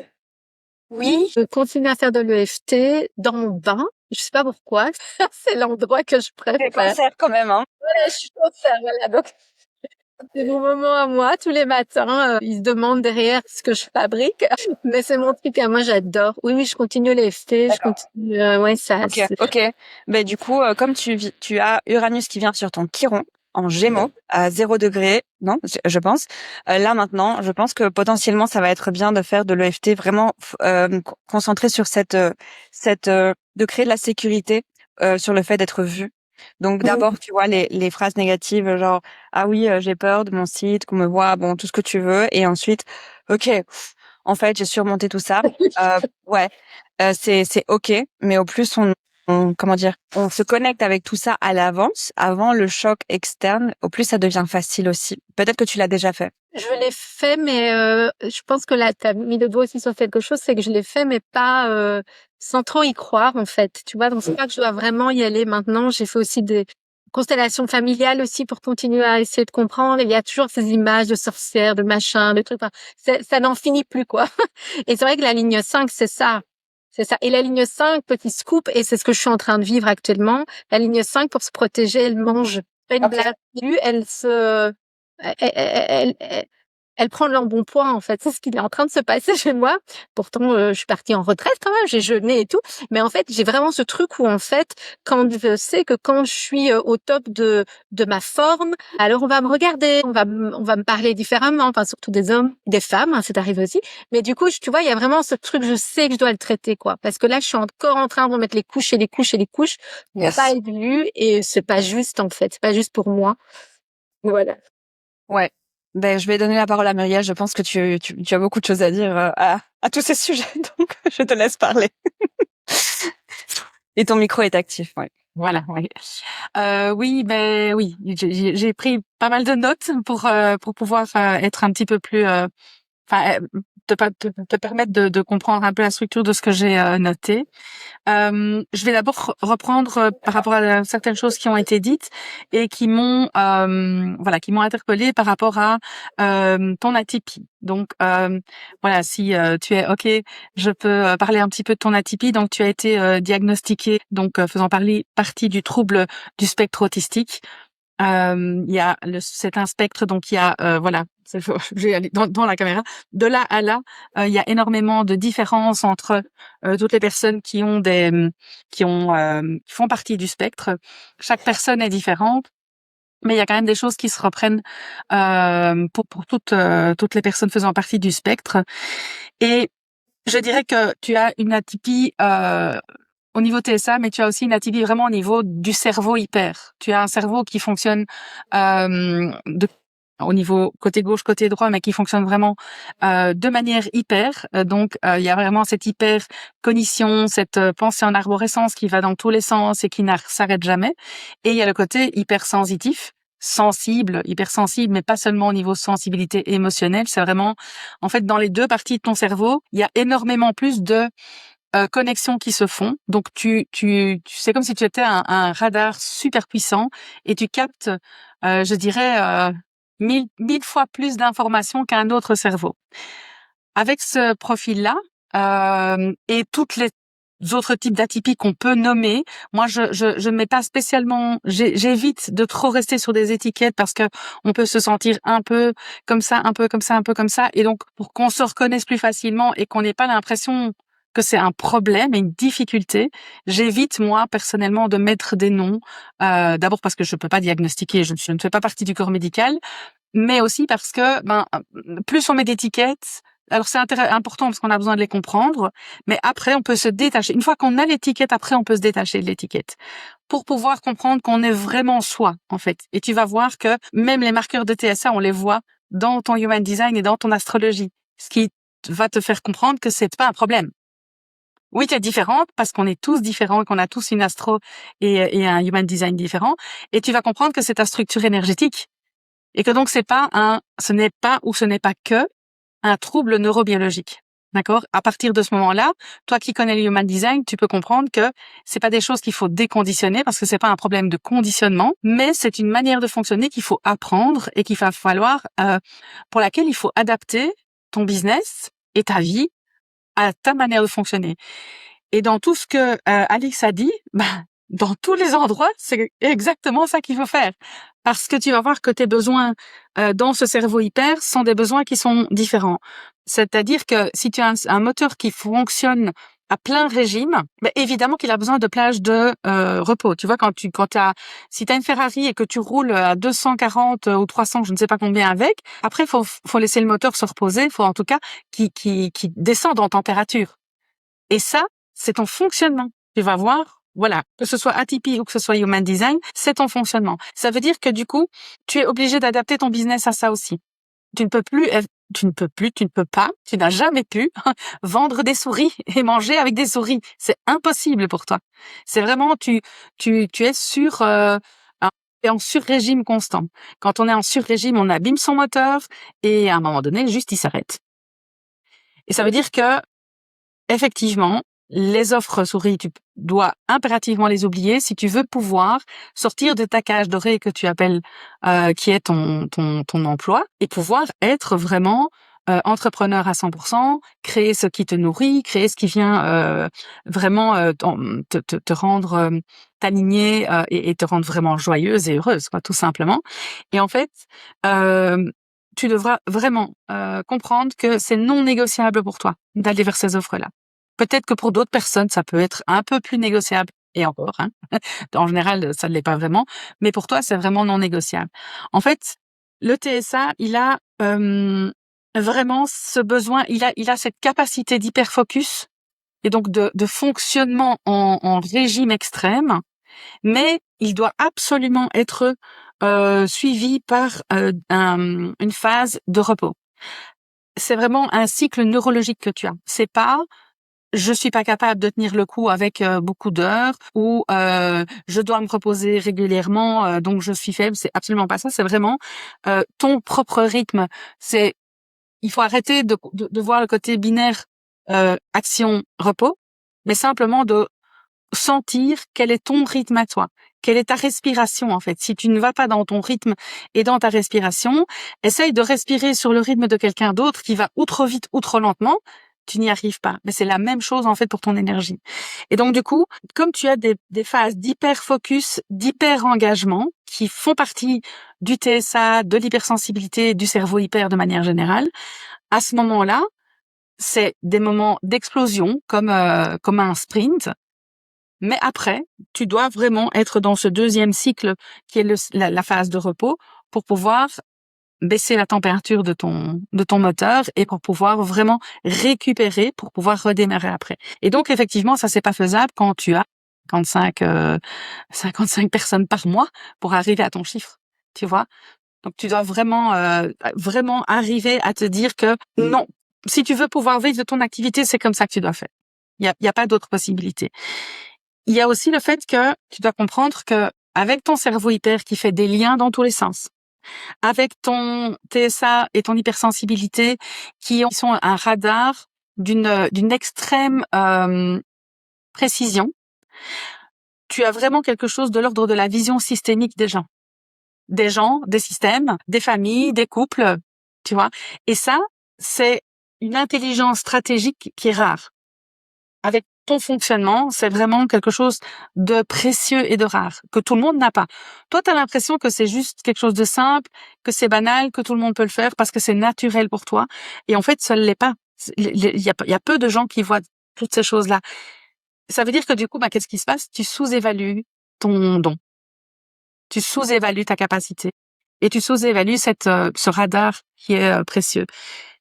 Oui, je continue à faire de l'EFT dans mon bain. Je sais pas pourquoi. C'est l'endroit que je Des préfère. concerts quand même, hein. Voilà, je suis sincère, voilà. Donc, c'est mon moment à moi tous les matins. Ils se demandent derrière ce que je fabrique, mais c'est mon truc à moi, j'adore. Oui, oui, je continue l'EFT, je D'accord. continue. Ouais, ça. Ok, ok. Ben du coup, comme tu as Uranus qui vient sur ton Chiron en Gémeaux à 0 degré, non, je pense. Là maintenant, je pense que potentiellement ça va être bien de faire de l'EFT vraiment concentré sur de créer de la sécurité sur le fait d'être vu. Donc d'abord, tu vois les phrases négatives genre ah oui, j'ai peur de mon site, qu'on me voit, bon tout ce que tu veux, et ensuite ok. En fait, j'ai surmonté tout ça. Ouais, c'est ok, mais au plus comment dire, on se connecte avec tout ça à l'avance, avant le choc externe. Au plus, ça devient facile aussi. Peut-être que tu l'as déjà fait. Je l'ai fait, mais je pense que là, tu as mis le doigt aussi sur quelque chose, c'est que je l'ai fait, mais pas sans trop y croire, en fait. Tu vois, donc c'est pas que je dois vraiment y aller maintenant. J'ai fait aussi constellation familiale aussi pour continuer à essayer de comprendre. Il y a toujours ces images de sorcières, de machins, de trucs. Enfin, ça n'en finit plus, quoi. Et c'est vrai que la ligne 5, c'est ça. C'est ça. Et la ligne 5, petit scoop, et c'est ce que je suis en train de vivre actuellement. La ligne 5, pour se protéger, elle mange. Une blague, elle se, elle prend l'embonpoint, en fait. C'est ce qui est en train de se passer chez moi. Pourtant, je suis partie en retraite quand même, j'ai jeûné et tout. Mais en fait, j'ai vraiment ce truc où, en fait, quand je sais que quand je suis au top de ma forme, alors on va me regarder, on va me parler différemment, enfin, surtout des hommes, des femmes, hein, c'est arrivé aussi. Mais du coup, tu vois, il y a vraiment ce truc, je sais que je dois le traiter, quoi. Parce que là, je suis encore en train de remettre les couches et les couches et les couches pour pas être vue, et c'est pas juste, en fait. C'est pas juste pour moi. Voilà. Ouais. Ben, je vais donner la parole à Muriel. Je pense que tu as beaucoup de choses à dire à tous ces sujets, donc je te laisse parler. Et ton micro est actif, ouais. Voilà, oui. Oui, j'ai pris pas mal de notes pour pouvoir être un petit peu plus, te permettre de comprendre un peu la structure de ce que j'ai noté. Je vais d'abord reprendre par rapport à certaines choses qui ont été dites et qui m'ont qui m'ont interpellée par rapport à ton atypie. Donc voilà, si tu es OK, je peux parler un petit peu de ton atypie. Donc tu as été diagnostiqué donc faisant partie du trouble du spectre autistique. Il y a c'est un spectre, donc il y a je vais aller dans la caméra. De là à là, il y a énormément de différences entre toutes les personnes qui ont qui font partie du spectre. Chaque personne est différente, mais il y a quand même des choses qui se reprennent pour toutes les personnes faisant partie du spectre. Et je dirais que tu as une atypie au niveau TSA, mais tu as aussi une atypie vraiment au niveau du cerveau hyper. Tu as un cerveau qui fonctionne au niveau côté gauche, côté droit, mais qui fonctionne vraiment de manière hyper. Donc, il y a vraiment cette hyper cognition, cette pensée en arborescence qui va dans tous les sens et qui ne s'arrête jamais. Et il y a le côté hypersensitif, hypersensible, mais pas seulement au niveau sensibilité émotionnelle. C'est vraiment, en fait, dans les deux parties de ton cerveau, il y a énormément plus de connexions qui se font. Donc c'est comme si tu étais un radar super puissant et tu captes, je dirais, 1000 fois plus d'informations qu'un autre cerveau. Avec ce profil-là et toutes les autres types d'atypies qu'on peut nommer, moi je ne mets pas spécialement, j'évite de trop rester sur des étiquettes parce que on peut se sentir un peu comme ça, un peu comme ça, un peu comme ça, et donc pour qu'on se reconnaisse plus facilement et qu'on n'ait pas l'impression que c'est un problème et une difficulté, j'évite moi personnellement de mettre des noms. D'abord parce que je peux pas diagnostiquer, je ne fais pas partie du corps médical, mais aussi parce que plus on met d'étiquettes, alors c'est important parce qu'on a besoin de les comprendre, mais après on peut se détacher. Une fois qu'on a l'étiquette, après on peut se détacher de l'étiquette pour pouvoir comprendre qu'on est vraiment soi en fait. Et tu vas voir que même les marqueurs de TSA, on les voit dans ton human design et dans ton astrologie, ce qui va te faire comprendre que c'est pas un problème. Oui, tu es différente parce qu'on est tous différents, qu'on a tous une astro et un human design différent, et tu vas comprendre que c'est ta structure énergétique et que donc ce n'est pas que un trouble neurobiologique. D'accord? À partir de ce moment-là, toi qui connais le human design, tu peux comprendre que c'est pas des choses qu'il faut déconditionner parce que c'est pas un problème de conditionnement, mais c'est une manière de fonctionner qu'il faut apprendre et qu'il va falloir, pour laquelle il faut adapter ton business et ta vie à ta manière de fonctionner. Et dans tout ce que Alix a dit, dans tous les endroits, c'est exactement ça qu'il faut faire. Parce que tu vas voir que tes besoins dans ce cerveau hyper sont des besoins qui sont différents. C'est-à-dire que si tu as un moteur qui fonctionne à plein régime, évidemment qu'il a besoin de plages de repos. Tu vois, si tu as une Ferrari et que tu roules à 240 ou 300, je ne sais pas combien avec, après faut laisser le moteur se reposer, faut en tout cas qu'il descende en température. Et ça, c'est ton fonctionnement. Tu vas voir, voilà, que ce soit atypie ou que ce soit human design, c'est ton fonctionnement. Ça veut dire que du coup, tu es obligé d'adapter ton business à ça aussi. Tu ne peux pas, tu n'as jamais pu vendre des souris et manger avec des souris. C'est impossible pour toi. C'est vraiment, tu es en sur-régime constant. Quand on est en sur-régime, on abîme son moteur et à un moment donné, juste il s'arrête. Et ça veut dire que effectivement, les offres souris, tu dois impérativement les oublier si tu veux pouvoir sortir de ta cage dorée que tu appelles, qui est ton emploi, et pouvoir être vraiment entrepreneur à 100%, créer ce qui te nourrit, créer ce qui vient vraiment te rendre t'aligner et te rendre vraiment joyeuse et heureuse, quoi, tout simplement. Et en fait, tu devras vraiment comprendre que c'est non négociable pour toi d'aller vers ces offres-là. Peut-être que pour d'autres personnes, ça peut être un peu plus négociable, et encore, hein. En général, ça ne l'est pas vraiment, mais pour toi, c'est vraiment non négociable. En fait, le TSA, il a vraiment ce besoin, il a cette capacité d'hyperfocus et donc de fonctionnement en régime extrême, mais il doit absolument être suivi par une phase de repos. C'est vraiment un cycle neurologique que tu as. C'est pas je suis pas capable de tenir le coup avec beaucoup d'heures ou je dois me reposer régulièrement donc je suis faible. C'est absolument pas ça. C'est vraiment ton propre rythme. Il faut arrêter de voir le côté binaire action repos, mais simplement de sentir quel est ton rythme à toi. Quelle est ta respiration, en fait? Si tu ne vas pas dans ton rythme et dans ta respiration, essaye de respirer sur le rythme de quelqu'un d'autre qui va ou trop vite ou trop lentement. Tu n'y arrives pas. Mais c'est la même chose, en fait, pour ton énergie. Et donc, du coup, comme tu as des phases d'hyper-focus, d'hyper-engagement qui font partie du TSA, de l'hypersensibilité, du cerveau hyper de manière générale, à ce moment-là, c'est des moments d'explosion comme un sprint. Mais après, tu dois vraiment être dans ce deuxième cycle qui est la phase de repos pour pouvoir baisser la température de ton moteur et pour pouvoir vraiment récupérer, pour pouvoir redémarrer après. Et donc, effectivement, ça, c'est pas faisable quand tu as 55 personnes par mois pour arriver à ton chiffre, tu vois. Donc, tu dois vraiment arriver à te dire que non, si tu veux pouvoir vivre de ton activité, c'est comme ça que tu dois faire. Il y a pas d'autre possibilité. Il y a aussi le fait que tu dois comprendre que avec ton cerveau hyper qui fait des liens dans tous les sens, avec ton TSA et ton hypersensibilité qui sont un radar d'une extrême précision, tu as vraiment quelque chose de l'ordre de la vision systémique des gens, des systèmes, des familles, des couples, tu vois. Et ça, c'est une intelligence stratégique qui est rare. Avec ton fonctionnement, c'est vraiment quelque chose de précieux et de rare, que tout le monde n'a pas. Toi, tu as l'impression que c'est juste quelque chose de simple, que c'est banal, que tout le monde peut le faire parce que c'est naturel pour toi. Et en fait, ça ne l'est pas. Il y a peu de gens qui voient toutes ces choses-là. Ça veut dire que du coup, qu'est-ce qui se passe? Tu sous-évalues ton don. Tu sous-évalues ta capacité. Et tu sous-évalues ce radar qui est précieux.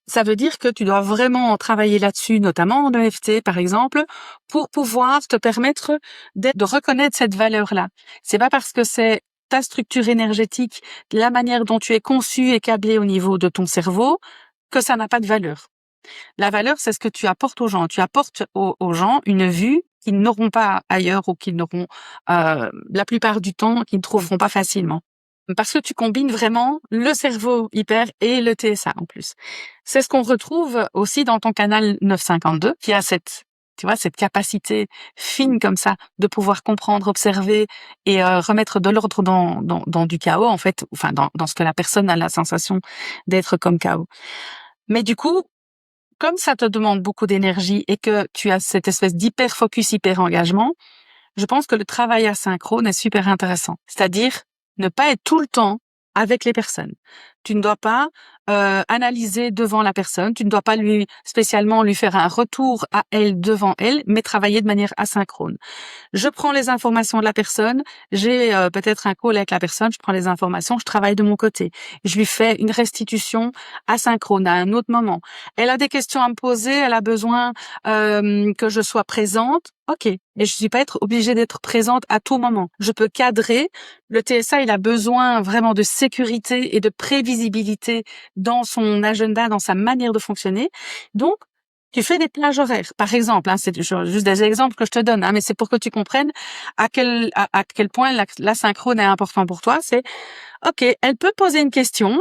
Ça veut dire que tu dois vraiment travailler là-dessus, notamment en EFT, par exemple, pour pouvoir te permettre de reconnaître cette valeur-là. C'est pas parce que c'est ta structure énergétique, la manière dont tu es conçu et câblé au niveau de ton cerveau, que ça n'a pas de valeur. La valeur, c'est ce que tu apportes aux gens. Tu apportes aux gens une vue qu'ils n'auront pas ailleurs ou qu'ils n'auront, la plupart du temps, qu'ils ne trouveront pas facilement. Parce que tu combines vraiment le cerveau hyper et le TSA en plus. C'est ce qu'on retrouve aussi dans ton canal 952 qui a cette capacité fine comme ça de pouvoir comprendre, observer et remettre de l'ordre dans du chaos en fait, enfin dans ce que la personne a la sensation d'être comme chaos. Mais du coup, comme ça te demande beaucoup d'énergie et que tu as cette espèce d'hyper focus, hyper engagement, je pense que le travail asynchrone est super intéressant. C'est-à-dire ne pas être tout le temps avec les personnes. Tu ne dois pas analyser devant la personne, tu ne dois pas spécialement lui faire un retour à elle devant elle, mais travailler de manière asynchrone. Je prends les informations de la personne, j'ai peut-être un call avec la personne, je prends les informations, je travaille de mon côté. Je lui fais une restitution asynchrone à un autre moment. Elle a des questions à me poser, elle a besoin que je sois présente. OK, mais je suis pas obligée d'être présente à tout moment. Je peux cadrer. Le TSA, il a besoin vraiment de sécurité et de prévisibilité dans son agenda, dans sa manière de fonctionner. Donc, tu fais des plages horaires, par exemple. C'est juste des exemples que je te donne, mais c'est pour que tu comprennes à quel point l'asynchrone est important pour toi. C'est OK, elle peut poser une question,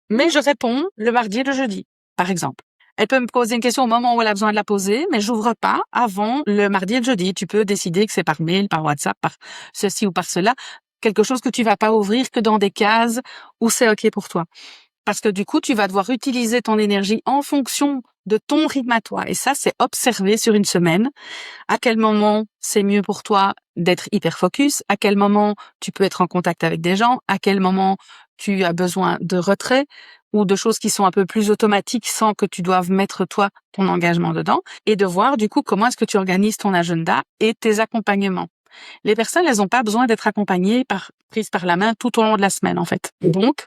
mais je réponds le mardi et le jeudi, par exemple. Elle peut me poser une question au moment où elle a besoin de la poser, mais j'ouvre pas avant le mardi et le jeudi. Tu peux décider que c'est par mail, par WhatsApp, par ceci ou par cela. Quelque chose que tu vas pas ouvrir que dans des cases où c'est OK pour toi. Parce que du coup, tu vas devoir utiliser ton énergie en fonction de ton rythme à toi. Et ça, c'est observer sur une semaine à quel moment c'est mieux pour toi d'être hyper focus, à quel moment tu peux être en contact avec des gens, à quel moment tu as besoin de retrait ou de choses qui sont un peu plus automatiques sans que tu doives mettre toi ton engagement dedans, et de voir du coup comment est-ce que tu organises ton agenda et tes accompagnements. Les personnes, elles n'ont pas besoin d'être accompagnées prises par la main tout au long de la semaine, en fait. Donc,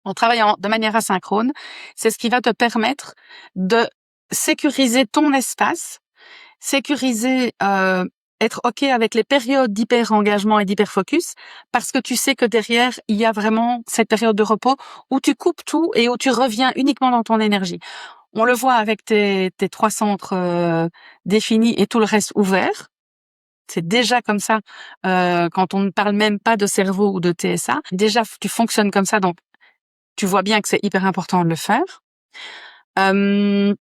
en travaillant de manière asynchrone, c'est ce qui va te permettre de sécuriser ton espace, sécuriser, être OK avec les périodes d'hyper-engagement et d'hyper-focus, parce que tu sais que derrière, il y a vraiment cette période de repos où tu coupes tout et où tu reviens uniquement dans ton énergie. On le voit avec tes 3 centres, définis et tout le reste ouvert. C'est déjà comme ça, quand on ne parle même pas de cerveau ou de TSA. Déjà, tu fonctionnes comme ça, donc tu vois bien que c'est hyper important de le faire. Ce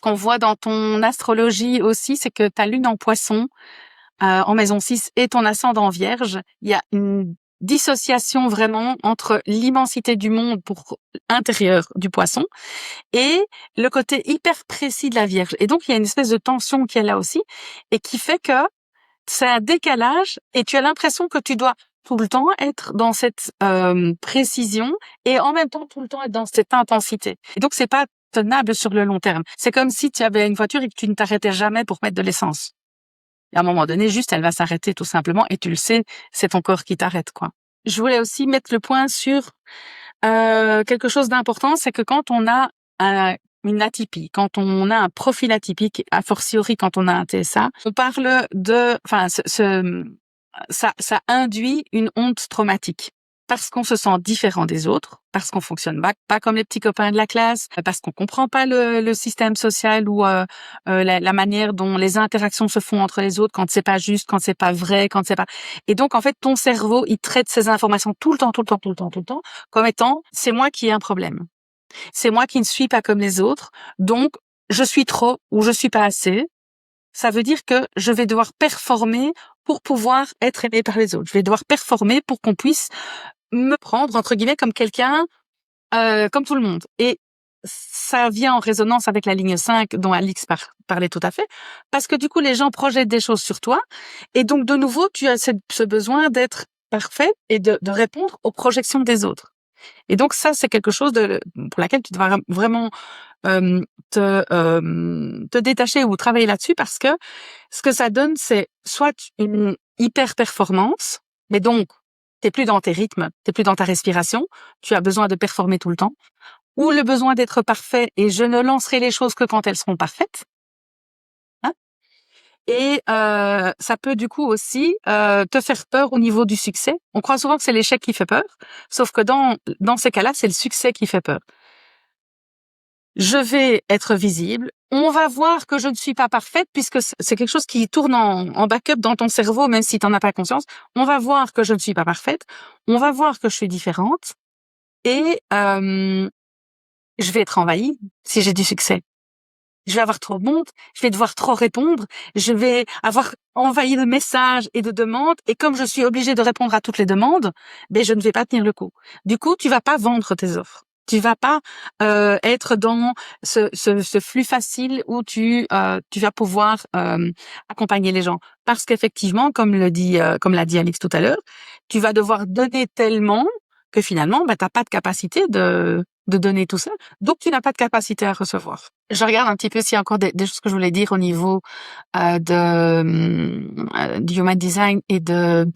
qu'on voit dans ton astrologie aussi, c'est que ta lune en Poisson, en maison 6 et ton ascendant Vierge, il y a une dissociation vraiment entre l'immensité du monde pour intérieur du Poisson et le côté hyper précis de la Vierge. Et donc, il y a une espèce de tension qui est là aussi et qui fait que c'est un décalage et tu as l'impression que tu dois tout le temps être dans cette précision et en même temps tout le temps être dans cette intensité. Et donc, c'est pas tenable sur le long terme. C'est comme si tu avais une voiture et que tu ne t'arrêtais jamais pour mettre de l'essence. Et à un moment donné, juste, elle va s'arrêter tout simplement et tu le sais, c'est ton corps qui t'arrête, quoi. Je voulais aussi mettre le point sur quelque chose d'important, c'est que quand on a une atypie, quand on a un profil atypique, a fortiori quand on a un TSA, on parle de, enfin, ça induit une honte traumatique. Parce qu'on se sent différent des autres, parce qu'on fonctionne pas comme les petits copains de la classe, parce qu'on comprend pas le système social ou la manière dont les interactions se font entre les autres quand c'est pas juste, quand c'est pas vrai, quand c'est pas. Et donc en fait ton cerveau il traite ces informations tout le temps comme étant c'est moi qui ai un problème, c'est moi qui ne suis pas comme les autres, donc je suis trop ou je suis pas assez. Ça veut dire que je vais devoir performer pour pouvoir être aimé par les autres. Je vais devoir performer pour qu'on puisse me prendre entre guillemets comme quelqu'un comme tout le monde. Et ça vient en résonance avec la ligne 5 dont Alix parlait tout à fait, parce que du coup les gens projettent des choses sur toi et donc de nouveau tu as ce besoin d'être parfait et de répondre aux projections des autres. Et donc ça c'est quelque chose pour laquelle tu dois vraiment te détacher ou travailler là-dessus, parce que ce que ça donne c'est soit une hyper performance, mais donc t'es plus dans tes rythmes, t'es plus dans ta respiration, tu as besoin de performer tout le temps, ou le besoin d'être parfait et je ne lancerai les choses que quand elles seront parfaites. Hein, et ça peut du coup aussi te faire peur au niveau du succès. On croit souvent que c'est l'échec qui fait peur, sauf que dans ces cas-là, c'est le succès qui fait peur. Je vais être visible. On va voir que je ne suis pas parfaite, puisque c'est quelque chose qui tourne en backup dans ton cerveau, même si tu n'en as pas conscience. On va voir que je ne suis pas parfaite. On va voir que je suis différente. Et je vais être envahie si j'ai du succès. Je vais avoir trop de monde. Je vais devoir trop répondre. Je vais avoir envahi de messages et de demandes. Et comme je suis obligée de répondre à toutes les demandes, ben je ne vais pas tenir le coup. Du coup, tu vas pas vendre tes offres. Tu vas pas être dans ce flux facile où tu vas pouvoir accompagner les gens, parce qu'effectivement, comme l'a dit Alix tout à l'heure, tu vas devoir donner tellement que finalement, t'as pas de capacité de donner tout ça, donc tu n'as pas de capacité à recevoir. Je regarde un petit peu s'il y a encore des choses que je voulais dire au niveau du human design et de.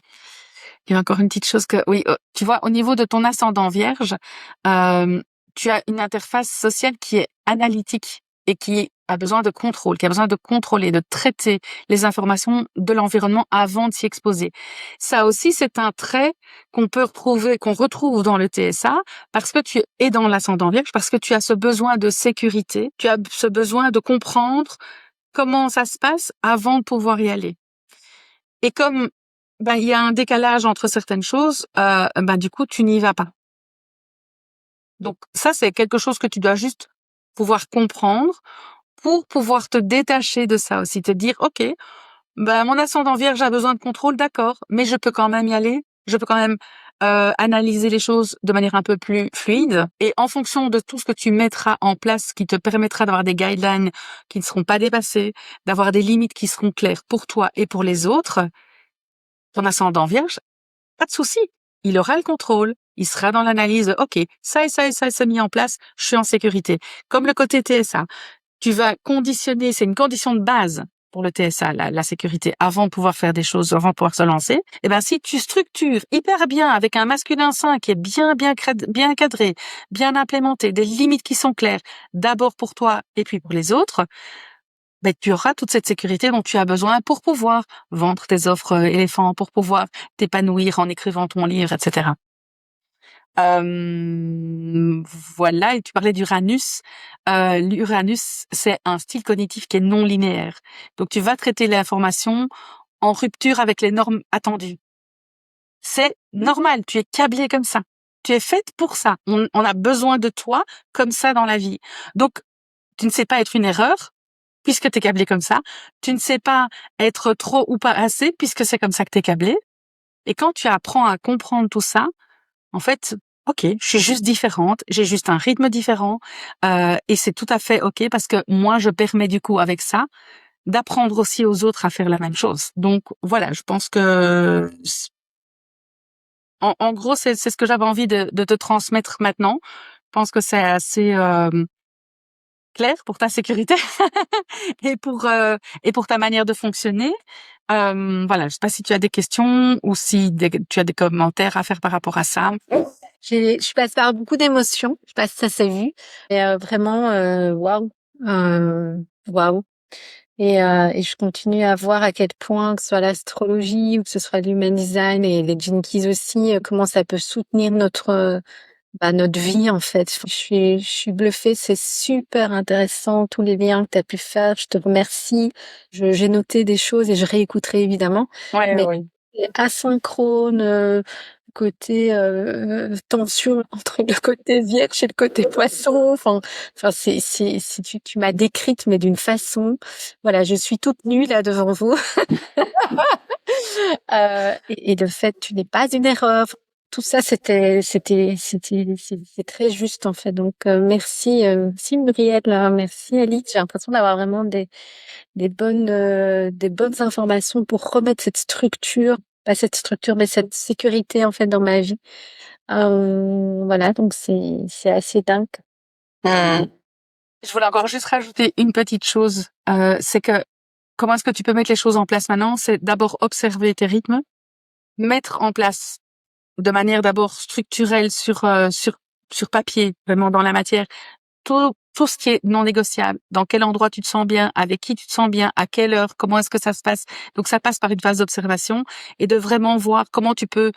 Il y a encore une petite chose que, oui, tu vois, au niveau de ton ascendant Vierge, tu as une interface sociale qui est analytique et qui a besoin de contrôle, qui a besoin de contrôler, de traiter les informations de l'environnement avant de s'y exposer. Ça aussi, c'est un trait qu'on retrouve dans le TSA, parce que tu es dans l'ascendant Vierge, parce que tu as ce besoin de sécurité, tu as ce besoin de comprendre comment ça se passe avant de pouvoir y aller. Et comme il y a un décalage entre certaines choses, du coup tu n'y vas pas. Donc ça c'est quelque chose que tu dois juste pouvoir comprendre, pour pouvoir te détacher de ça aussi, te dire, OK, ben, mon ascendant vierge a besoin de contrôle, d'accord, mais je peux quand même y aller, je peux quand même analyser les choses de manière un peu plus fluide, et en fonction de tout ce que tu mettras en place qui te permettra d'avoir des guidelines qui ne seront pas dépassées, d'avoir des limites qui seront claires pour toi et pour les autres, ton ascendant vierge, pas de souci, il aura le contrôle, il sera dans l'analyse, OK, ça et ça et ça c'est mis en place, je suis en sécurité. Comme le côté TSA, tu vas conditionner, c'est une condition de base pour le TSA, la sécurité, avant de pouvoir faire des choses, avant de pouvoir se lancer. Eh ben, si tu structures hyper bien avec un masculin sain qui est bien cadré, bien implémenté, des limites qui sont claires, d'abord pour toi et puis pour les autres, ben, tu auras toute cette sécurité dont tu as besoin pour pouvoir vendre tes offres éléphants, pour pouvoir t'épanouir en écrivant ton livre, etc. Voilà, et tu parlais d'Uranus. L'Uranus, c'est un style cognitif qui est non linéaire. Donc, tu vas traiter l'information en rupture avec les normes attendues. C'est normal, tu es câblé comme ça. Tu es faite pour ça. On a besoin de toi comme ça dans la vie. Donc, tu ne sais pas être une erreur, puisque tu es câblé comme ça. Tu ne sais pas être trop ou pas assez, puisque c'est comme ça que tu es câblé. Et quand tu apprends à comprendre tout ça, en fait, OK, je suis juste différente, j'ai juste un rythme différent, et c'est tout à fait OK parce que moi, je permets du coup avec ça d'apprendre aussi aux autres à faire la même chose. Donc voilà, je pense que en gros, c'est ce que j'avais envie de te transmettre maintenant. Je pense que c'est assez clair pour ta sécurité et pour ta manière de fonctionner. Voilà, je sais pas si tu as des questions ou si tu as des commentaires à faire par rapport à ça. Je passe par beaucoup d'émotions. Je sais pas si ça s'est vu. Et vraiment, waouh. Waouh. Et je continue à voir à quel point, que ce soit l'astrologie ou que ce soit l'human design et les Gene Keys aussi, comment ça peut soutenir notre vie, en fait. Je suis bluffée. C'est super intéressant, tous les liens que tu as pu faire. Je te remercie. J'ai noté des choses et je réécouterai évidemment. Ouais, Mais oui. asynchrone, côté tension entre le côté vierge et le côté poisson. Enfin, tu m'as décrite, mais d'une façon. Voilà, je suis toute nue là devant vous. Et de fait, tu n'es pas une erreur. Tout ça, c'est très juste en fait. Donc, merci Muriel, merci Alice. J'ai l'impression d'avoir vraiment des bonnes informations pour remettre cette structure, pas cette structure, mais cette sécurité en fait dans ma vie. Voilà, donc c'est assez dingue. Mmh. Je voulais encore juste rajouter une petite chose, c'est que comment est-ce que tu peux mettre les choses en place maintenant? C'est d'abord observer tes rythmes, mettre en place de manière d'abord structurelle sur papier, vraiment dans la matière, tout ce qui est non négociable. Dans quel endroit tu te sens bien, avec qui tu te sens bien, à quelle heure, comment est-ce que ça se passe. Donc ça passe par une phase d'observation et de vraiment voir comment tu peux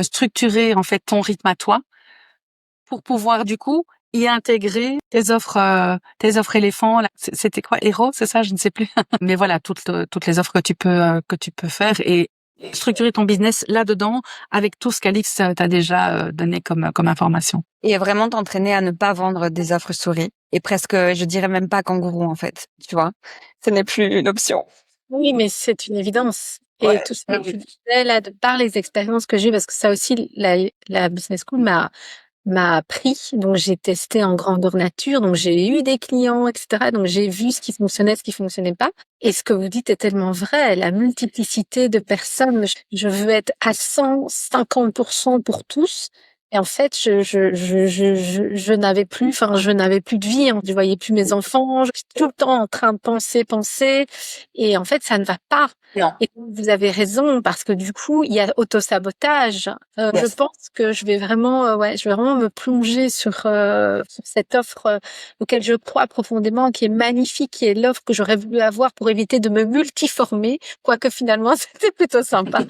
structurer en fait ton rythme à toi pour pouvoir du coup y intégrer tes offres éléphants. Là, c'était quoi, héros, c'est ça, je ne sais plus. Mais voilà, toutes les offres que tu peux faire et structurer ton business là-dedans avec tout ce qu'Alix t'a déjà donné comme information. Et vraiment t'entraîner à ne pas vendre des offres souris. Et presque, je dirais même pas kangourou, en fait. Tu vois? Ce n'est plus une option. Oui, mais c'est une évidence. Et Ouais. tout ce que tu disais là, de par les expériences que j'ai, parce que ça aussi, la business school m'a appris. Donc, j'ai testé en grandeur nature. Donc, j'ai eu des clients, etc. Donc, j'ai vu ce qui fonctionnait, ce qui fonctionnait pas. Et ce que vous dites est tellement vrai. La multiplicité de personnes. Je veux être à 150% pour tous. Et en fait, je n'avais plus, enfin, je n'avais plus de vie. Je voyais plus mes enfants. Je suis tout le temps en train de penser. Et en fait, ça ne va pas. Non. Et vous avez raison, parce que du coup, il y a autosabotage. Je pense que je vais vraiment, je vais vraiment me plonger sur cette offre auquel je crois profondément, qui est magnifique, qui est l'offre que j'aurais voulu avoir pour éviter de me multiformer, quoique finalement, c'était plutôt sympa.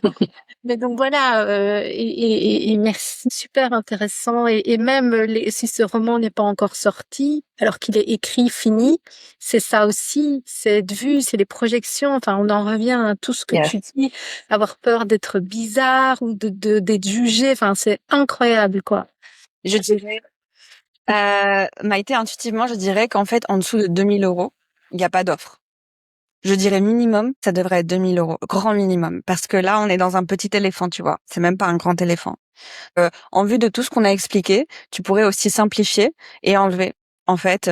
Mais donc voilà, et merci, super intéressant. Et même si ce roman n'est pas encore sorti, alors qu'il est écrit, fini, c'est ça aussi, c'est être vu, c'est les projections. Enfin, on en revient à tout ce que tu dis, avoir peur d'être bizarre ou d'être jugé. Enfin, c'est incroyable, quoi. Je dirais Maïté, intuitivement, je dirais qu'en fait, en dessous de 2000 euros, il n'y a pas d'offre. Je dirais minimum, ça devrait être 2000 euros, grand minimum, parce que là, on est dans un petit éléphant, tu vois. C'est même pas un grand éléphant. En vue de tout ce qu'on a expliqué, tu pourrais aussi simplifier et enlever, en fait,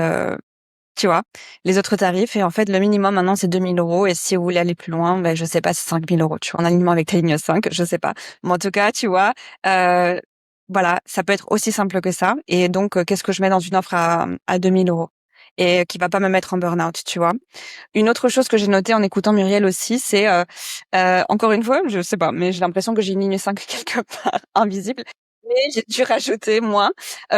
tu vois, les autres tarifs. Et en fait, le minimum maintenant, c'est 2000 euros. Et si vous voulez aller plus loin, ben, je sais pas, c'est 5000 euros, tu vois, en alignement avec ta ligne 5, je sais pas. Mais en tout cas, tu vois, euh, voilà, ça peut être aussi simple que ça. Et donc, qu'est-ce que je mets dans une offre à 2000 euros? Et qui va pas me mettre en burn-out, tu vois. Une autre chose que j'ai notée en écoutant Muriel aussi, c'est encore une fois, je sais pas, mais j'ai l'impression que j'ai une ligne 5 quelque part invisible. Mais j'ai dû rajouter moi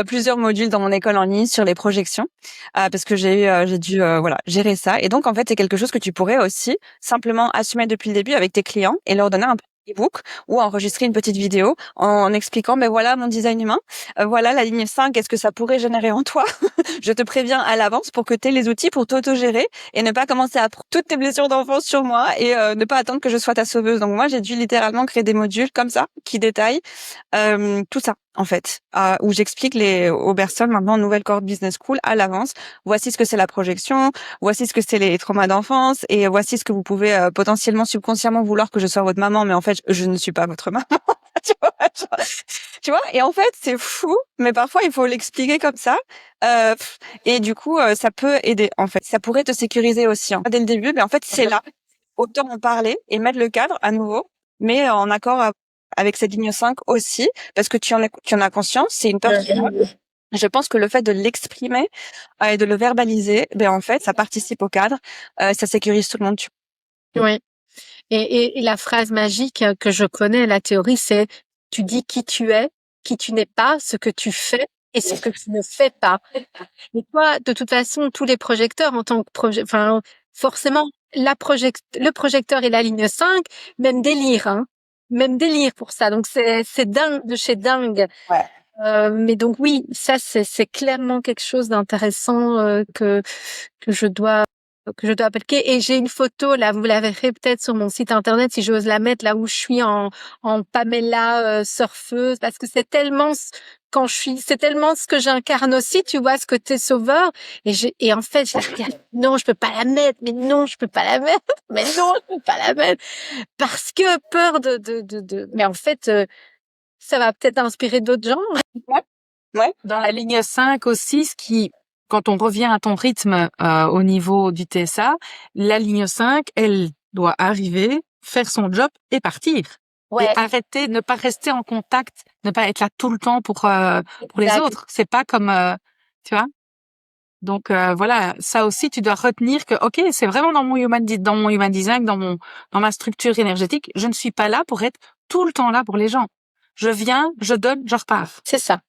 plusieurs modules dans mon école en ligne sur les projections parce que j'ai dû voilà gérer ça. Et donc en fait c'est quelque chose que tu pourrais aussi simplement assumer depuis le début avec tes clients et leur donner un e-book ou enregistrer une petite vidéo en expliquant ben voilà mon design humain, voilà la ligne 5, qu'est-ce que ça pourrait générer en toi. Je te préviens à l'avance pour que tu aies les outils pour t'auto-gérer et ne pas commencer à prendre toutes tes blessures d'enfance sur moi et ne pas attendre que je sois ta sauveuse. Donc moi, j'ai dû littéralement créer des modules comme ça qui détaillent tout ça en fait, où j'explique aux personnes maintenant nouvelle cohorte business school à l'avance. Voici ce que c'est la projection, voici ce que c'est les traumas d'enfance et voici ce que vous pouvez potentiellement subconsciemment vouloir que je sois votre maman, mais en fait je ne suis pas votre maman. tu vois, tu vois. Et en fait c'est fou, mais parfois il faut l'expliquer comme ça. Et du coup, ça peut aider, en fait. Ça pourrait te sécuriser aussi, hein. Dès le début, mais en fait, c'est là. Autant en parler et mettre le cadre à nouveau, mais en accord avec cette ligne 5 aussi, parce que tu en as conscience, c'est une peur qui est là. Je pense que le fait de l'exprimer et de le verbaliser, ben en fait, ça participe au cadre, ça sécurise tout le monde. Oui. Et la phrase magique que je connais, la théorie, c'est tu dis qui tu es, qui tu n'es pas, ce que tu fais et ce que tu ne fais pas. Et toi, de toute façon, tous les projecteurs en tant que enfin, forcément, le projecteur et la ligne 5, même délire, hein. Même délire pour ça. Donc c'est dingue de chez dingue. Ouais. Mais donc oui, ça c'est clairement quelque chose d'intéressant que je dois appliquer. Et j'ai une photo là, vous la verrez peut-être sur mon site internet si j'ose la mettre là où je suis en Pamela surfeuse parce que c'est tellement c'est tellement ce que j'incarne aussi, tu vois, ce côté sauveur. Et en fait, je regarde, non, je peux pas la mettre, mais non, je peux pas la mettre, mais non, je peux pas la mettre parce que peur mais en fait, ça va peut-être inspirer d'autres gens. Ouais. Ouais. Dans la ligne 5 aussi, quand on revient à ton rythme au niveau du TSA, la ligne 5, elle doit arriver, faire son job et partir. Ouais. Et arrêter, ne pas rester en contact, ne pas être là tout le temps pour les autres. C'est pas comme, tu vois. Donc voilà, ça aussi tu dois retenir que ok, c'est vraiment dans mon human design, dans ma structure énergétique, je ne suis pas là pour être tout le temps là pour les gens. Je viens, je donne, je repars. C'est ça.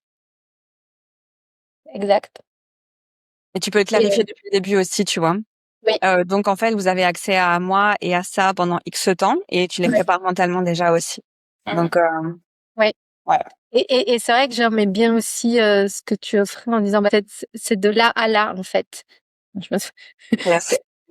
Exact. Et tu peux le clarifier depuis le début aussi, tu vois. Oui. Donc en fait, vous avez accès à moi et à ça pendant X temps et tu les prépares mentalement déjà aussi. Donc ouais. Ouais. Et c'est vrai que j'aimais bien aussi ce que tu offrais en disant c'est de là à là en fait. Yes.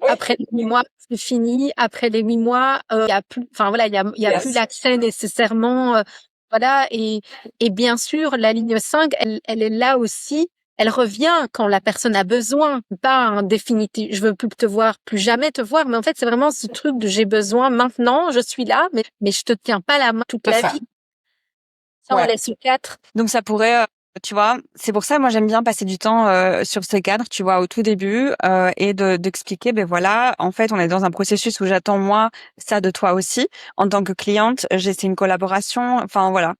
Après les 8 mois, c'est fini. Après les 8 mois, il y a plus, enfin voilà, il y a plus l'accès nécessairement, voilà. Et bien sûr, la ligne 5, elle est là aussi. Elle revient quand la personne a besoin, pas un définitif. Je veux plus te voir, plus jamais te voir. Mais en fait, c'est vraiment ce truc de j'ai besoin maintenant, je suis là, mais je te tiens pas la main toute la vie. Ça, on laisse 4. Donc ça pourrait, tu vois, c'est pour ça moi j'aime bien passer du temps sur ces cadres, tu vois, au tout début et d'expliquer, ben voilà, en fait on est dans un processus où j'attends moi ça de toi aussi en tant que cliente, c'est une collaboration, enfin voilà,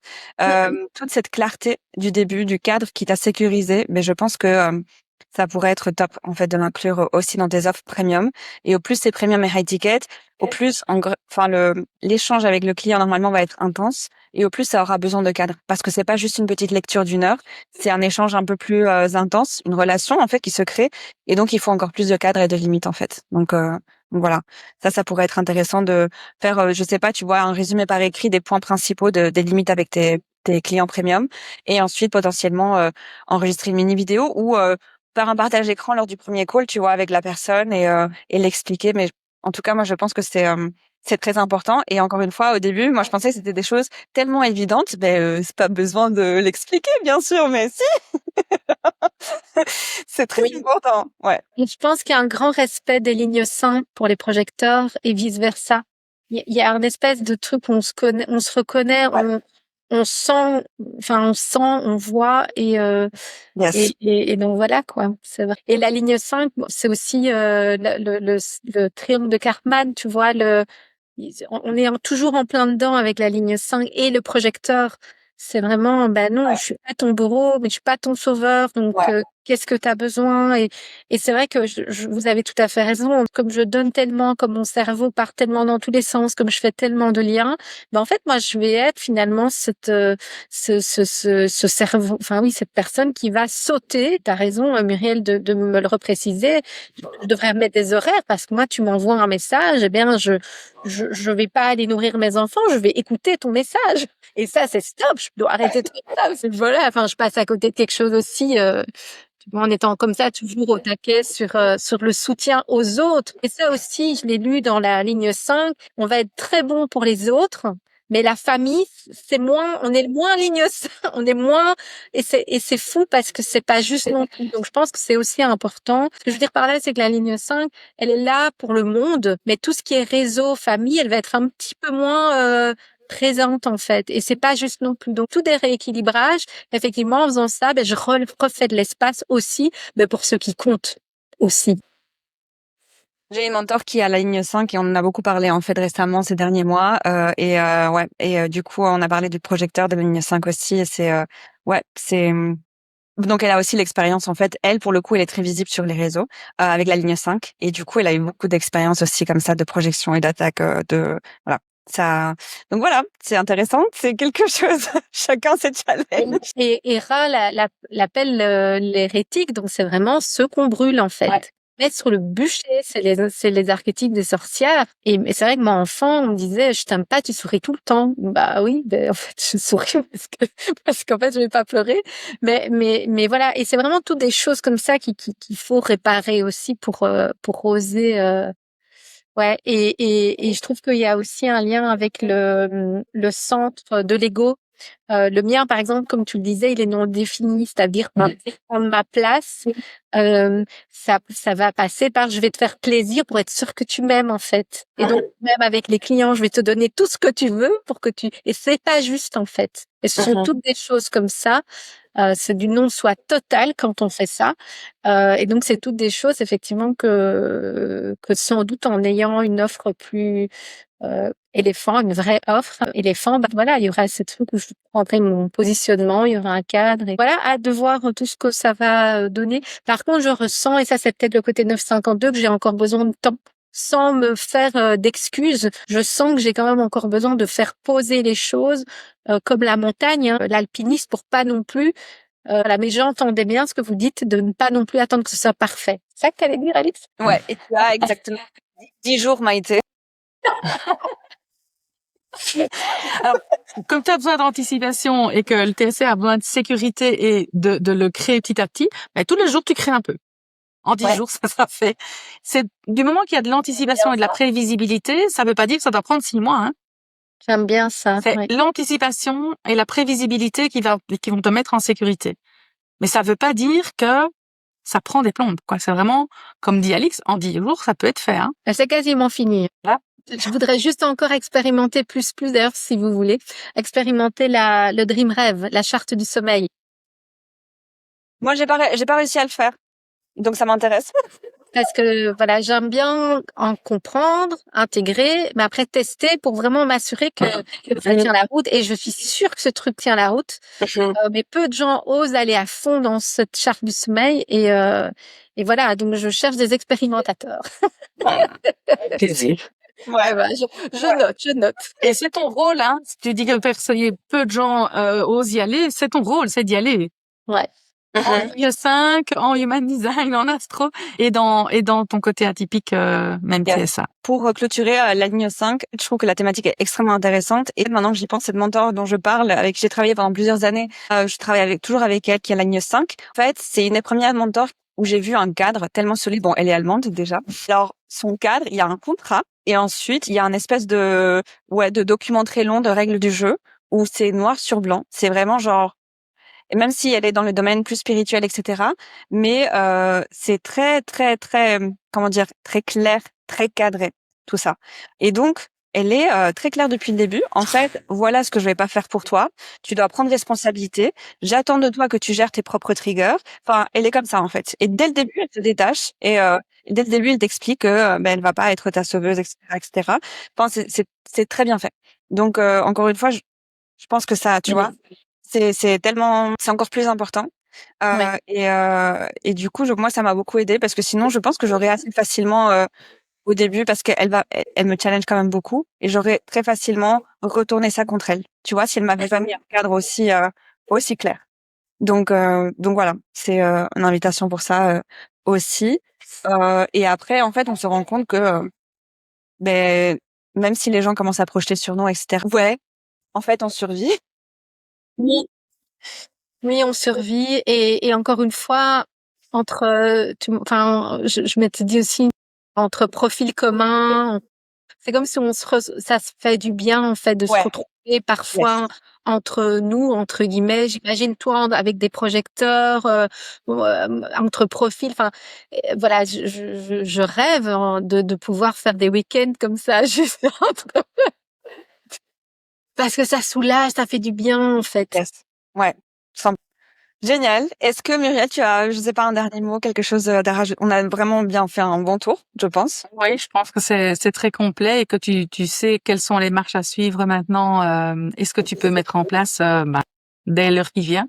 toute cette clarté du début du cadre qui t'a sécurisé, mais je pense que ça pourrait être top en fait de l'inclure aussi dans tes offres premium. Et au plus c'est premium et high ticket, au plus enfin l'échange avec le client normalement va être intense et au plus ça aura besoin de cadre parce que c'est pas juste une petite lecture d'1 heure, c'est un échange un peu plus intense, une relation en fait qui se crée et donc il faut encore plus de cadres et de limites en fait. Donc voilà, ça pourrait être intéressant de faire je sais pas, tu vois, un résumé par écrit des points principaux des limites avec tes clients premium et ensuite potentiellement enregistrer une mini vidéo ou faire un partage d'écran lors du premier call, tu vois, avec la personne et l'expliquer. Mais en tout cas, moi, je pense que c'est très important. Et encore une fois, au début, moi, je pensais que c'était des choses tellement évidentes. C'est pas besoin de l'expliquer, bien sûr, mais si, c'est très important. Ouais. Et je pense qu'il y a un grand respect des lignes 5 pour les projecteurs et vice versa. Il y a un espèce de truc où on se connaît, on se reconnaît, on sent, on voit Yes. et donc voilà quoi. C'est vrai. Et la ligne 5, c'est aussi le triangle de Karpman, tu vois, on est toujours en plein dedans avec la ligne 5 et le projecteur. C'est vraiment, ben non, je suis pas ton bourreau, mais je suis pas ton sauveur. Donc, qu'est-ce que tu as besoin? Et c'est vrai que vous avez tout à fait raison. Comme je donne tellement, comme mon cerveau part tellement dans tous les sens, comme je fais tellement de liens, ben en fait, moi, je vais être finalement ce cerveau, enfin oui, cette personne qui va sauter. T'as raison, Muriel, de me le repréciser. Je devrais remettre des horaires parce que moi, tu m'envoies un message, eh bien, je vais pas aller nourrir mes enfants, je vais écouter ton message. Et ça, c'est stop, je dois arrêter de faire ça. Voilà, enfin, je passe à côté de quelque chose aussi, tu vois, en étant comme ça, toujours au taquet sur le soutien aux autres. Et ça aussi, je l'ai lu dans la ligne 5, on va être très bon pour les autres, mais la famille, c'est moins, on est moins ligne 5, on est moins, et c'est fou parce que c'est pas juste non plus. Donc, je pense que c'est aussi important. Ce que je veux dire par là, c'est que la ligne 5, elle est là pour le monde, mais tout ce qui est réseau, famille, elle va être un petit peu moins, présente en fait, et c'est pas juste non plus. Donc tout des rééquilibrages. Effectivement, en faisant ça, je refais de l'espace aussi, mais pour ceux qui comptent aussi. J'ai une mentor qui a la ligne 5 et on en a beaucoup parlé en fait récemment ces derniers mois du coup on a parlé du projecteur de la ligne 5 aussi et c'est donc elle a aussi l'expérience en fait, elle pour le coup elle est très visible sur les réseaux avec la ligne 5 et du coup elle a eu beaucoup d'expérience aussi comme ça de projection et d'attaque voilà. Ça donc voilà, c'est intéressant, c'est quelque chose chacun ses challenges. Et Ra l'appelle l'hérétique, donc c'est vraiment ceux qu'on brûle en fait. Mettre sur le bûcher, c'est les archétypes des sorcières. Mais c'est vrai que moi, enfant, on me disait, je t'aime pas, tu souris tout le temps. Bah oui, en fait, je souris parce qu'en fait, je vais pas pleurer. Mais voilà. Et c'est vraiment toutes des choses comme ça qu'il faut réparer aussi pour oser, ouais. Et je trouve qu'il y a aussi un lien avec le centre de l'ego. Le mien, par exemple, comme tu le disais, il est non défini, c'est-à-dire prendre ma place. Ça va passer par je vais te faire plaisir pour être sûr que tu m'aimes en fait. Et donc même avec les clients, je vais te donner tout ce que tu veux pour que tu. Et c'est pas juste en fait. Et ce sont toutes des choses comme ça. C'est du non-soi total quand on fait ça. Et donc c'est toutes des choses effectivement que sans doute en ayant une offre plus éléphant, une vraie offre. Éléphant, voilà, il y aura ce truc où je prendrai mon positionnement, il y aura un cadre. Et voilà, hâte de voir tout ce que ça va donner. Par contre, je ressens, et ça c'est peut-être le côté 952, que j'ai encore besoin de temps. Sans me faire d'excuses, je sens que j'ai quand même encore besoin de faire poser les choses comme la montagne, hein, l'alpiniste, pour pas non plus. Voilà, mais j'entendais bien ce que vous dites de ne pas non plus attendre que ce soit parfait. C'est ça que tu allais dire, Alice? Ouais, et tu as exactement 10 jours, Maïté. Alors, comme tu as besoin d'anticipation et que le TSC a besoin de sécurité et de le créer petit à petit, tous les jours, tu crées un peu. En 10 jours, ça sera fait. C'est du moment qu'il y a de l'anticipation et de la prévisibilité, ça veut pas dire que ça doit prendre 6 mois, hein. J'aime bien ça. C'est l'anticipation et la prévisibilité qui vont te mettre en sécurité. Mais ça veut pas dire que ça prend des plombes, quoi. C'est vraiment, comme dit Alix, en 10 jours, ça peut être fait, hein. C'est quasiment fini. Voilà. Je voudrais juste encore expérimenter plus d'ailleurs, si vous voulez, expérimenter le dream rêve, la charte du sommeil. Moi, j'ai pas réussi à le faire. Donc, ça m'intéresse. Parce que, voilà, j'aime bien en comprendre, intégrer, mais après tester pour vraiment m'assurer que ça tient la route. Et je suis sûre que ce truc tient la route. Mais peu de gens osent aller à fond dans cette charte du sommeil. Et voilà, donc je cherche des expérimentateurs. Plaisir. Ouais, je note. Et c'est ton rôle, hein. Si tu dis que peu de gens osent y aller, c'est ton rôle, c'est d'y aller. Ouais. En ligne 5, en human design, en astro et dans ton côté atypique, même TSA. Pour clôturer la ligne 5, je trouve que la thématique est extrêmement intéressante et maintenant que j'y pense, cette mentor dont je parle, avec qui j'ai travaillé pendant plusieurs années, je travaille toujours avec elle, qui a la ligne 5. En fait, c'est une des premières mentors où j'ai vu un cadre tellement solide. Bon, elle est allemande déjà. Alors, son cadre, il y a un contrat Et ensuite, il y a un espèce de document très long de règles du jeu où c'est noir sur blanc. C'est vraiment genre, et même si elle est dans le domaine plus spirituel, etc. Mais c'est très, très, très, comment dire, très clair, très cadré, tout ça. Et donc, elle est très claire depuis le début. En fait, voilà ce que je vais pas faire pour toi. Tu dois prendre responsabilité. J'attends de toi que tu gères tes propres triggers. Enfin, elle est comme ça, en fait. Et dès le début, elle se détache. Et dès le début, elle t'explique que ben, elle va pas être ta sauveuse, etc., etc. Enfin, c'est très bien fait. Donc, encore une fois, je pense que ça, tu vois, c'est tellement, c'est encore plus important. Ouais. Et du coup, moi, ça m'a beaucoup aidé parce que sinon, je pense que j'aurais assez facilement au début parce elle me challenge quand même beaucoup et j'aurais très facilement retourné ça contre elle. Tu vois, si elle m'avait pas mis un cadre aussi clair. Donc voilà, c'est une invitation pour ça aussi. Et après, en fait, on se rend compte que ben même si les gens commencent à projeter sur nous, etc. Ouais, en fait, on survit. Oui, oui, on survit et encore une fois, enfin, je m'étais dit aussi entre profils communs, c'est comme si ça se fait du bien en fait de se Ouais. retrouver Yes. parfois entre nous, entre guillemets. J'imagine toi avec des projecteurs, entre profils. Enfin, voilà, je rêve de pouvoir faire des week-ends comme ça, juste parce que ça soulage, ça fait du bien en fait. Yes. Ouais. Génial. Est-ce que Muriel, tu as, je sais pas, un dernier mot, quelque chose à rajouter? On a vraiment bien fait un bon tour, je pense. Oui, je pense que c'est très complet et que tu sais quelles sont les marches à suivre maintenant et ce que tu peux mettre en place dès l'heure qui vient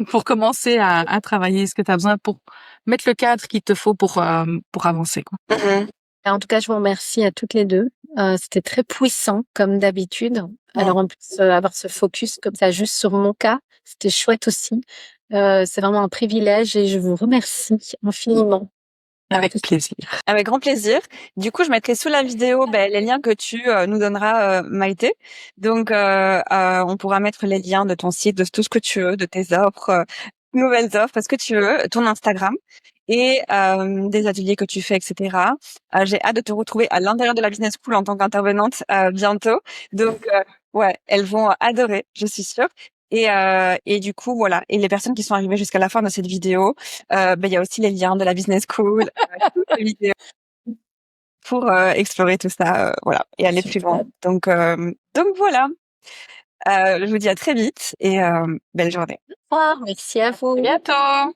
pour commencer à travailler ce que tu as besoin pour mettre le cadre qu'il te faut pour avancer, quoi. Mhm. En tout cas, je vous remercie à toutes les deux. C'était très puissant, comme d'habitude. Alors, en plus, avoir ce focus comme ça, juste sur mon cas, c'était chouette aussi. C'est vraiment un privilège et je vous remercie infiniment. Avec plaisir. Avec grand plaisir. Du coup, je mettrai sous la vidéo les liens que tu nous donneras, Maïté. Donc, on pourra mettre les liens de ton site, de tout ce que tu veux, de tes offres, nouvelles offres, ce que tu veux, ton Instagram et des ateliers que tu fais, etc. J'ai hâte de te retrouver à l'intérieur de la Business School en tant qu'intervenante bientôt. Donc, ouais, elles vont adorer, je suis sûre. Et du coup, voilà. Et les personnes qui sont arrivées jusqu'à la fin de cette vidéo, il y a aussi les liens de la Business School, toutes les vidéos pour explorer tout ça, voilà, et aller plus loin. Donc voilà. Je vous dis à très vite et belle journée. Au revoir, merci à vous. À bientôt.